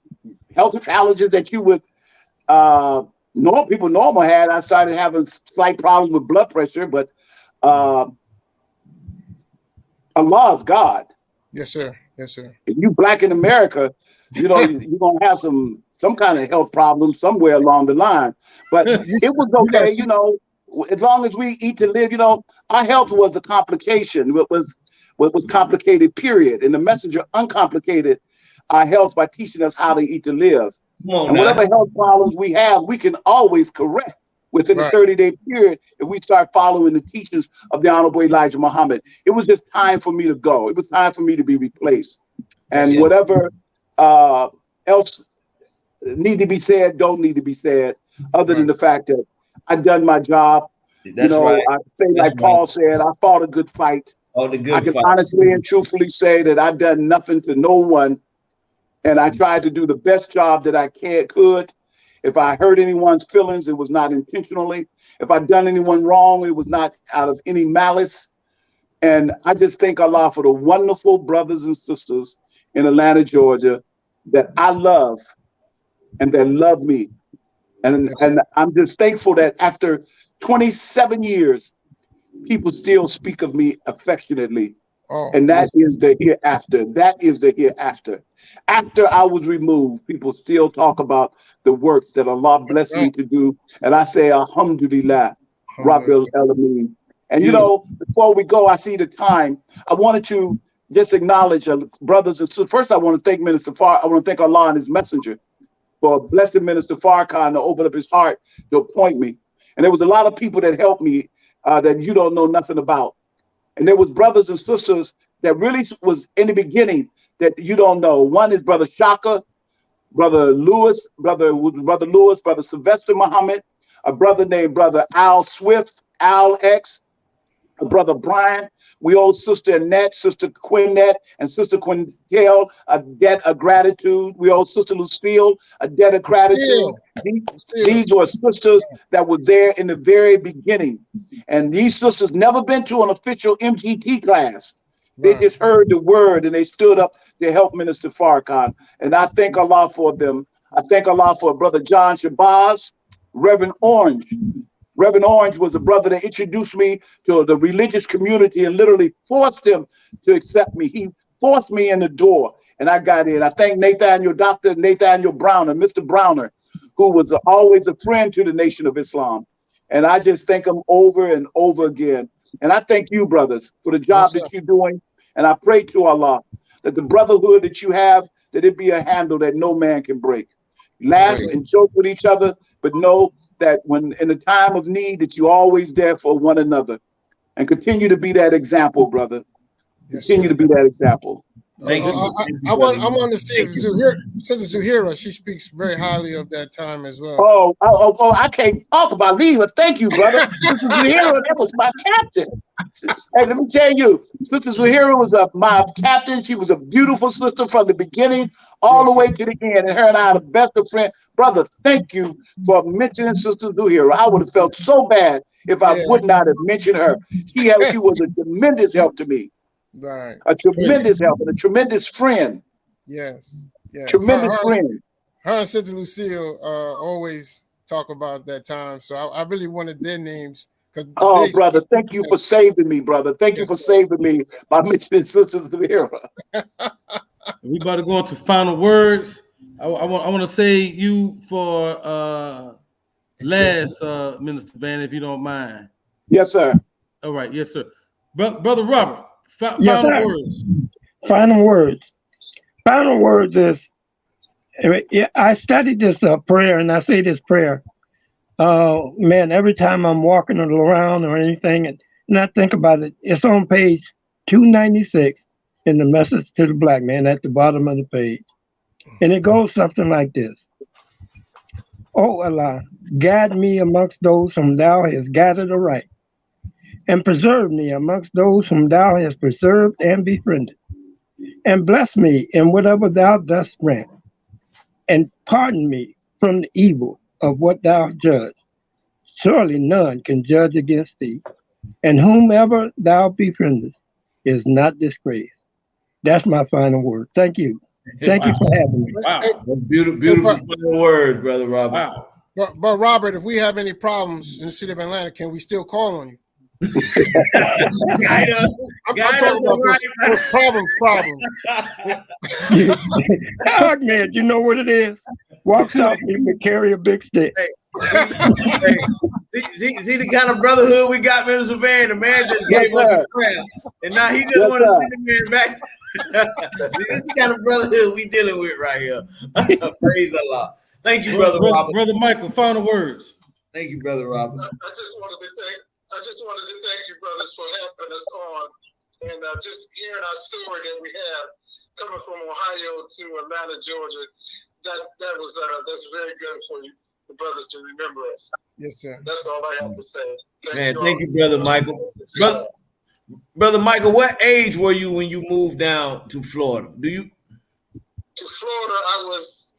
health challenges that you would normal had. I started having slight problems with blood pressure, but Allah is God.
Yes, sir. Yes, sir.
If you black in America, you're gonna have some kind of health problem somewhere along the line. But it was okay, as long as we eat to live. Our health was a complication. What was complicated, period. And the messenger uncomplicated our health by teaching us how to eat to live. And whatever health problems we have, we can always correct within a 30-day period if we start following the teachings of the Honorable Elijah Muhammad. It was just time for me to go. It was time for me to be replaced. And whatever else need to be said, don't need to be said, other than the fact that I've done my job.
That's right.
I say like Paul said, I fought a good fight.
Oh, the good
I can
fight.
honestly and truthfully say that I've done nothing to no one. And I tried to do the best job that I could. If I hurt anyone's feelings, it was not intentionally. If I'd done anyone wrong, it was not out of any malice. And I just thank Allah for the wonderful brothers and sisters in Atlanta, Georgia, that I love and that love me. And I'm just thankful that after 27 years, people still speak of me affectionately.
Oh,
And that is the hereafter. That is the hereafter. After I was removed, people still talk about the works that Allah blessed me to do. And I say, Alhamdulillah, Rabbil Alameen. And you know, before we go, I see the time. I wanted to just acknowledge brothers and sisters. First, I want to thank Minister Farrakhan. I want to thank Allah and his messenger for blessing Minister Farrakhan to open up his heart to appoint me. And there was a lot of people that helped me that you don't know nothing about. And there was brothers and sisters that really was in the beginning that you don't know. One is Brother Shaka, Brother Lewis, Brother Sylvester Muhammad, a brother named Brother Al Swift, Al X, Brother Brian. We owe Sister Annette, Sister Quinnette, and Sister Quintel a debt of gratitude. We owe Sister Lucille a debt of gratitude. These were sisters that were there in the very beginning. And these sisters never been to an official MGT class. They just heard the word and they stood up to help Minister Farrakhan. And I thank Allah for them. I thank Allah for Brother John Shabazz, Reverend Orange. Reverend Orange was a brother that introduced me to the religious community and literally forced him to accept me. He forced me in the door and I got in. I thank Nathaniel, Dr. Nathaniel Browner, Mr. Browner, who was always a friend to the Nation of Islam. And I just thank him over and over again. And I thank you, brothers, for the job that you're doing. And I pray to Allah that the brotherhood that you have, that it be a handle that no man can break. Laugh and joke with each other, but know that when in a time of need, that you're always there for one another. And continue to be that example, brother. Continue to be that example.
Thank you.
I want to see if Sister Zuhaira, she speaks very highly of that time as well.
Oh, I can't talk about leave, but thank you, brother. Sister Zuhaira, that was my captain. Hey, let me tell you, Sister Zuhaira was my captain. She was a beautiful sister from the beginning all the way to the end. And her and I are the best of friends. Brother, thank you for mentioning Sister Zuhaira. I would have felt so bad if I would not have mentioned her. She was a tremendous help to me.
Right.
A tremendous help and a tremendous friend.
Yes.
Tremendous friend.
Her and Sister Lucille always talk about that time. So I really wanted their names.
Brother, thank you for saving me, brother. Thank you for saving me by mentioning Sister Zuhaira.
We about to go into final words. I want to say you for last, Minister Van, if you don't mind.
Yes, sir.
All right, yes, sir. Brother Robert,
Yes,
final
sir.
words.
Final words. Final words is, I studied this prayer, and I say this prayer. Man, every time I'm walking around or anything, and I think about it, it's on page 296 in the Message to the Black Man at the bottom of the page. And it goes something like this. Oh Allah, guide me amongst those whom thou hast guided aright, and preserve me amongst those whom thou hast preserved and befriended. And bless me in whatever thou dost grant, and pardon me from the evil of what thou judge. Surely none can judge against thee, and whomever thou befriendest is not disgraced. That's my final word. Thank you. Thank you for having me.
Wow.
Beautiful final word, Brother Robert.
Wow.
But Robert, if we have any problems in the city of Atlanta, can we still call on you?
Guide us.
I'm talking about those problems.
Man, you know what it is? Walks out and you carry a big stick.
Hey, see the kind of brotherhood we got, Minister Van. The man just gave us a prayer, and now he just want to send the man back. This is the kind of brotherhood we dealing with right here. Praise Allah. Thank you, Brother Robert.
Brother Michael, final words.
Thank you, Brother Robert.
I just wanted to thank you, brothers, for having us on and just hearing our story that we have coming from Ohio to Atlanta, Georgia. That's very good for you, the brothers, to remember us.
Yes, sir.
That's all I have to say.
Thank you, Brother Michael. Brother Michael, what age were you when you moved down to Florida?
To Florida, I was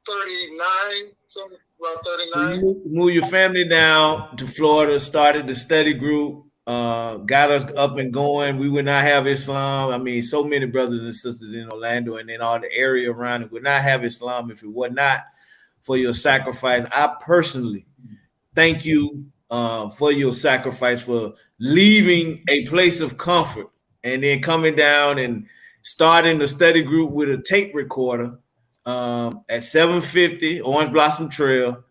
39, something about 39.
So you moved your family down to Florida, started the study group. got us up and going. We would not have Islam. I mean, so many brothers and sisters in Orlando and in all the area around it would not have Islam if it were not for your sacrifice. I personally thank you for your sacrifice, for leaving a place of comfort and then coming down and starting the study group with a tape recorder at 750 Orange Blossom Trail.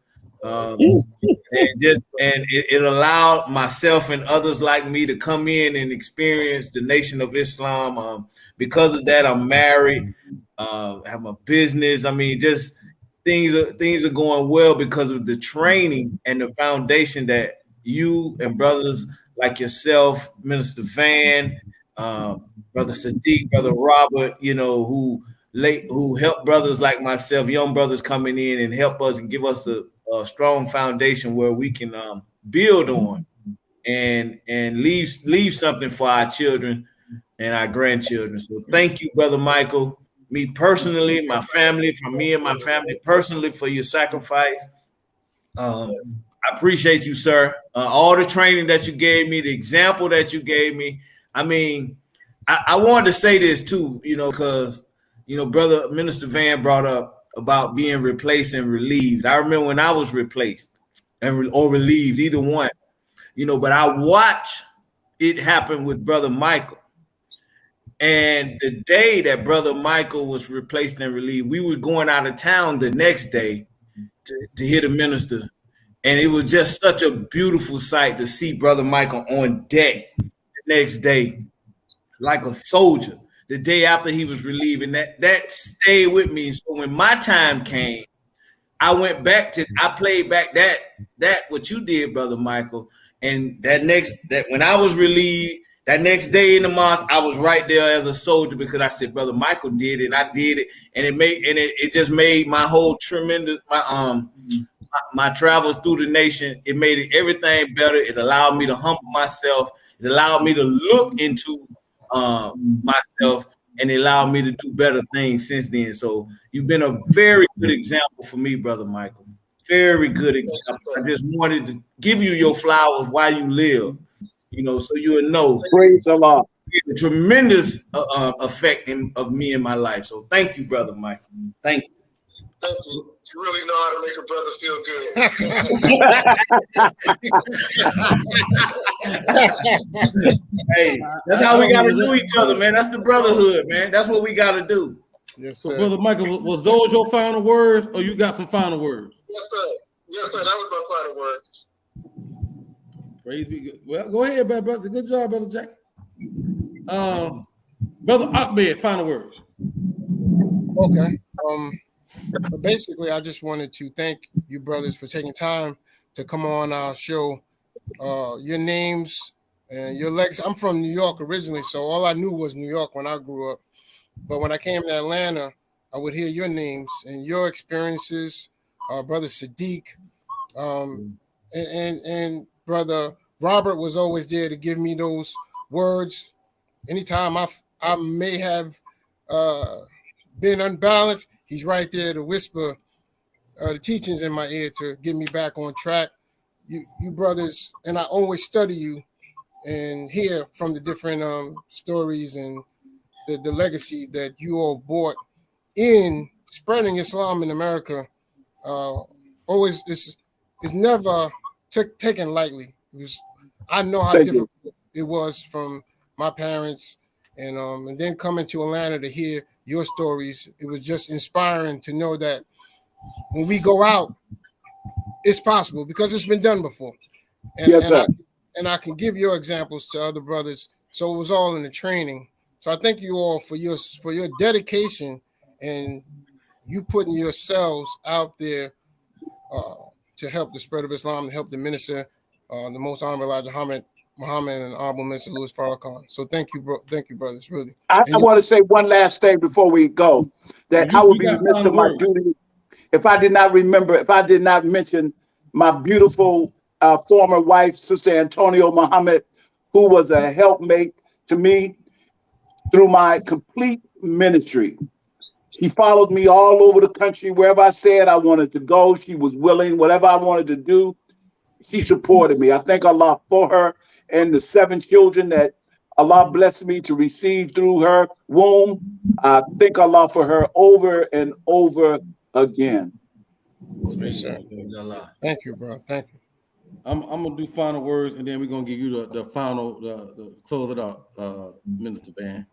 It allowed myself and others like me to come in and experience the Nation of Islam. Because of that, I'm married, have a business. I mean, just things are going well because of the training and the foundation that you and brothers like yourself, Minister Van, Brother Sadiq, Brother Robert, who help brothers like myself, young brothers coming in and help us and give us a strong foundation where we can build on and leave something for our children and our grandchildren. So thank you, Brother Michael. Me personally, my family, from me and my family personally, for your sacrifice. I appreciate you, sir. All the training that you gave me, the example that you gave me. I mean, I wanted to say this too, because, Brother Minister Van brought up about being replaced and relieved. I remember when I was replaced or relieved, either one, but I watched it happen with Brother Michael. And the day that Brother Michael was replaced and relieved, we were going out of town the next day to hear the minister. And it was just such a beautiful sight to see Brother Michael on deck the next day, like a soldier, the day after he was relieved. And that stayed with me. So when my time came, I went back I played back that what you did, Brother Michael. And when I was relieved, that next day in the mosque, I was right there as a soldier because I said, Brother Michael did it, and I did it, and it just made my whole my travels through the nation. It made everything better. It allowed me to humble myself. It allowed me to look into myself, and it allowed me to do better things since then. So you've been a very good example for me, Brother Michael. Very good example. I just wanted to give you your flowers while you live. So you would know.
Praise Allah.
A tremendous effect of me in my life. So thank you, Brother Michael. Thank you.
Thank you. You really know how to make a brother feel good.
Hey, that's how we got to do each other, man. That's the brotherhood, man. That's what we got to do.
Yes,
So,
sir.
Brother Michael, was those your final words, or you got some final words?
Yes, sir. Yes, sir. That was my final words.
Praise be good. Well, go ahead, brother. Good job, Brother Jack. Brother Ahmed, final words.
Okay. But basically, I just wanted to thank you brothers for taking time to come on our show. Your names and your legs. I'm from New York originally, so all I knew was New York when I grew up. But when I came to Atlanta, I would hear your names and your experiences, Brother Sadiq, and Brother Robert was always there to give me those words. Anytime I may have been unbalanced, he's right there to whisper the teachings in my ear to get me back on track. You brothers, and I always study you and hear from the different stories and the legacy that you all brought in spreading Islam in America. Always is never taken lightly. I know how difficult it was from my parents, and then coming to Atlanta to hear your stories. It was just inspiring to know that when we go out, it's possible because it's been done before. And I can give your examples to other brothers. So it was all in the training. So I thank you all for your dedication and you putting yourselves out there to help the spread of Islam, to help the minister, the Most Honorable Elijah Muhammad and Honorable Minister Louis Farrakhan. So thank you, brothers. Really.
I want to say one last thing before we go, that I would be remiss of my duty if I did not mention my beautiful former wife, Sister Antonio Muhammad, who was a helpmate to me through my complete ministry. She followed me all over the country. Wherever I said I wanted to go, she was willing. Whatever I wanted to do, she supported me. I thank Allah for her and the 7 children that Allah blessed me to receive through her womb. I thank Allah for her over and over again.
Yes, sir. Thank you, bro. Thank you.
I'm gonna do final words, and then we're gonna give you the final the close it out, Minister Van.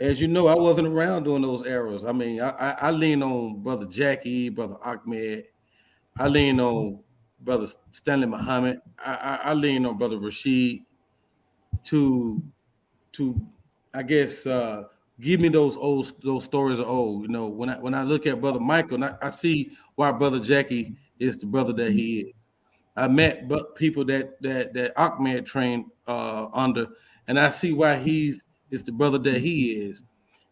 As you know, I wasn't around during those eras. I mean, I lean on Brother Jackie, Brother Ahmed. I lean on Brother Stanley Muhammad. I lean on Brother Rashid to I guess give me those stories of old. You know, when I look at Brother Michael, and I see why Brother Jackie is the brother that he is. I met people that Ahmed trained under, and I see why is the brother that he is.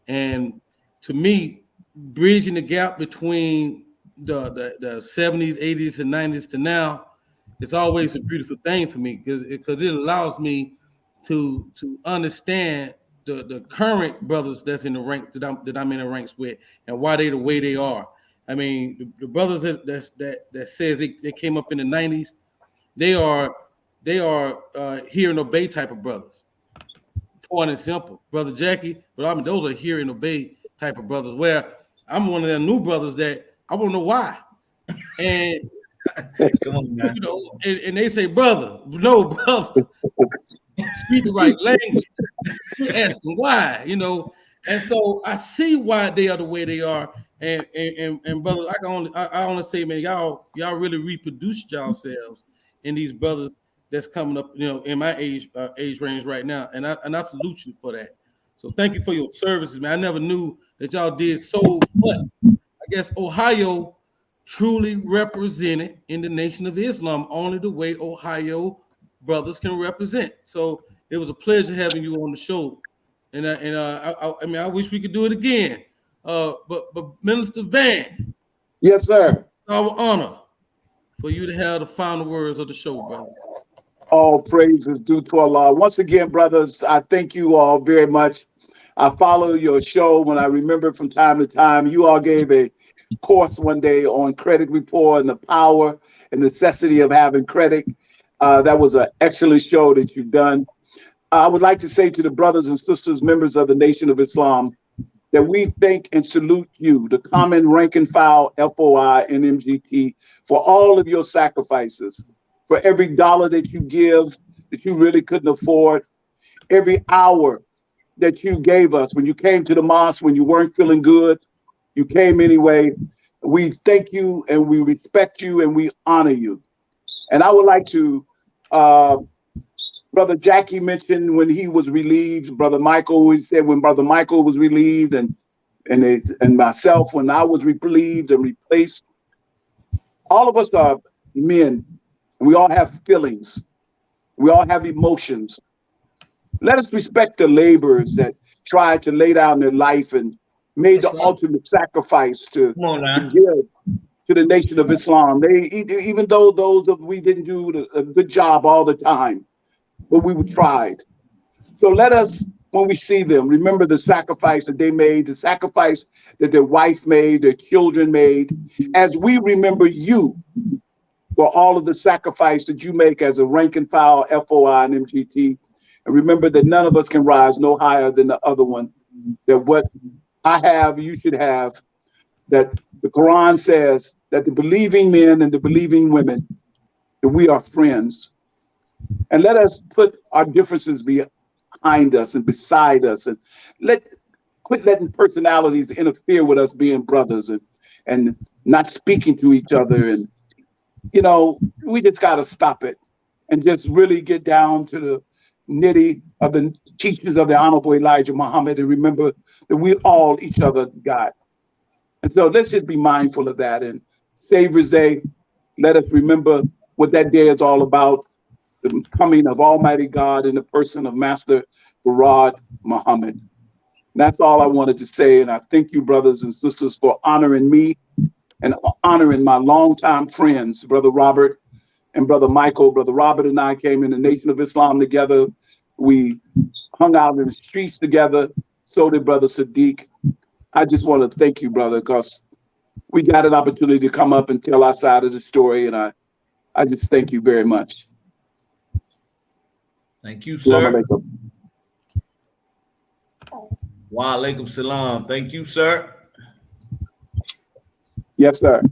And to me, bridging the gap between the 70s, 80s, and 90s to now, it's always a beautiful thing for me because it allows me to understand the current brothers that's in the ranks that I'm in the ranks with and why they the way they are. I mean, the brothers that says they came up in the 90s, they are hear and obey type of brothers. Point and simple. Brother Jackie, but I mean those are hear and obey type of brothers where I'm one of them new brothers that I want to know why. And
come on, man.
You know, and they say, brother, no, brother, speak the right language. Ask them why, you know. And so I see why they are the way they are. And brothers, I only say, man, y'all really reproduced yourselves in these brothers that's coming up, you know, in my age range right now. And I salute you for that. So thank you for your services, man. I never knew that y'all did so much. I guess Ohio truly represented in the Nation of Islam only the way Ohio brothers can represent. So it was a pleasure having you on the show. And I mean, I wish we could do it again. But Minister Van.
Yes, sir.
Our honor for you to have the final words of the show, brother.
All praise is due to Allah. Once again, brothers, I thank you all very much. I follow your show when I remember from time to time. You all gave a course one day on credit report and the power and necessity of having credit. That was an excellent show that you've done. I would like to say to the brothers and sisters, members of the Nation of Islam, that we thank and salute you, the common rank and file FOI and MGT, for all of your sacrifices, for every dollar that you give that you really couldn't afford, every hour that you gave us when you came to the mosque, when you weren't feeling good, you came anyway. We thank you and we respect you and we honor you. And I would like to, Brother Jackie mentioned when he was relieved, Brother Michael, he said when Brother Michael was relieved and myself when I was relieved and replaced. All of us are men and we all have feelings. We all have emotions. Let us respect the laborers that tried to lay down their life and made the ultimate sacrifice to give to the Nation of Islam. Even though we didn't do a good job all the time, but we tried. So let us, when we see them, remember the sacrifice that they made, the sacrifice that their wife made, their children made, as we remember you for all of the sacrifice that you make as a rank and file FOI and MGT. And remember that none of us can rise no higher than the other one, that what I have, you should have, that the Quran says that the believing men and the believing women, that we are friends. And let us put our differences behind us and beside us, and quit letting personalities interfere with us being brothers and not speaking to each other. And, you know, we just got to stop it and just really get down to the nitty of the teachings of the Honorable Elijah Muhammad and remember that we all each other got. And so let's just be mindful of that. And Savior's Day, let us remember what that day is all about. The coming of Almighty God in the person of Master Farad Muhammad. And that's all I wanted to say. And I thank you, brothers and sisters, for honoring me and honoring my longtime friends, Brother Robert and Brother Michael. Brother Robert and I came in the Nation of Islam together. We hung out in the streets together. So did Brother Sadiq. I just want to thank you, brother, because we got an opportunity to come up and tell our side of the story. And I I just thank you very much.
Thank you,
Salam
sir.
alaikum.
Wa alaikum salam. Thank you, sir.
Yes, sir.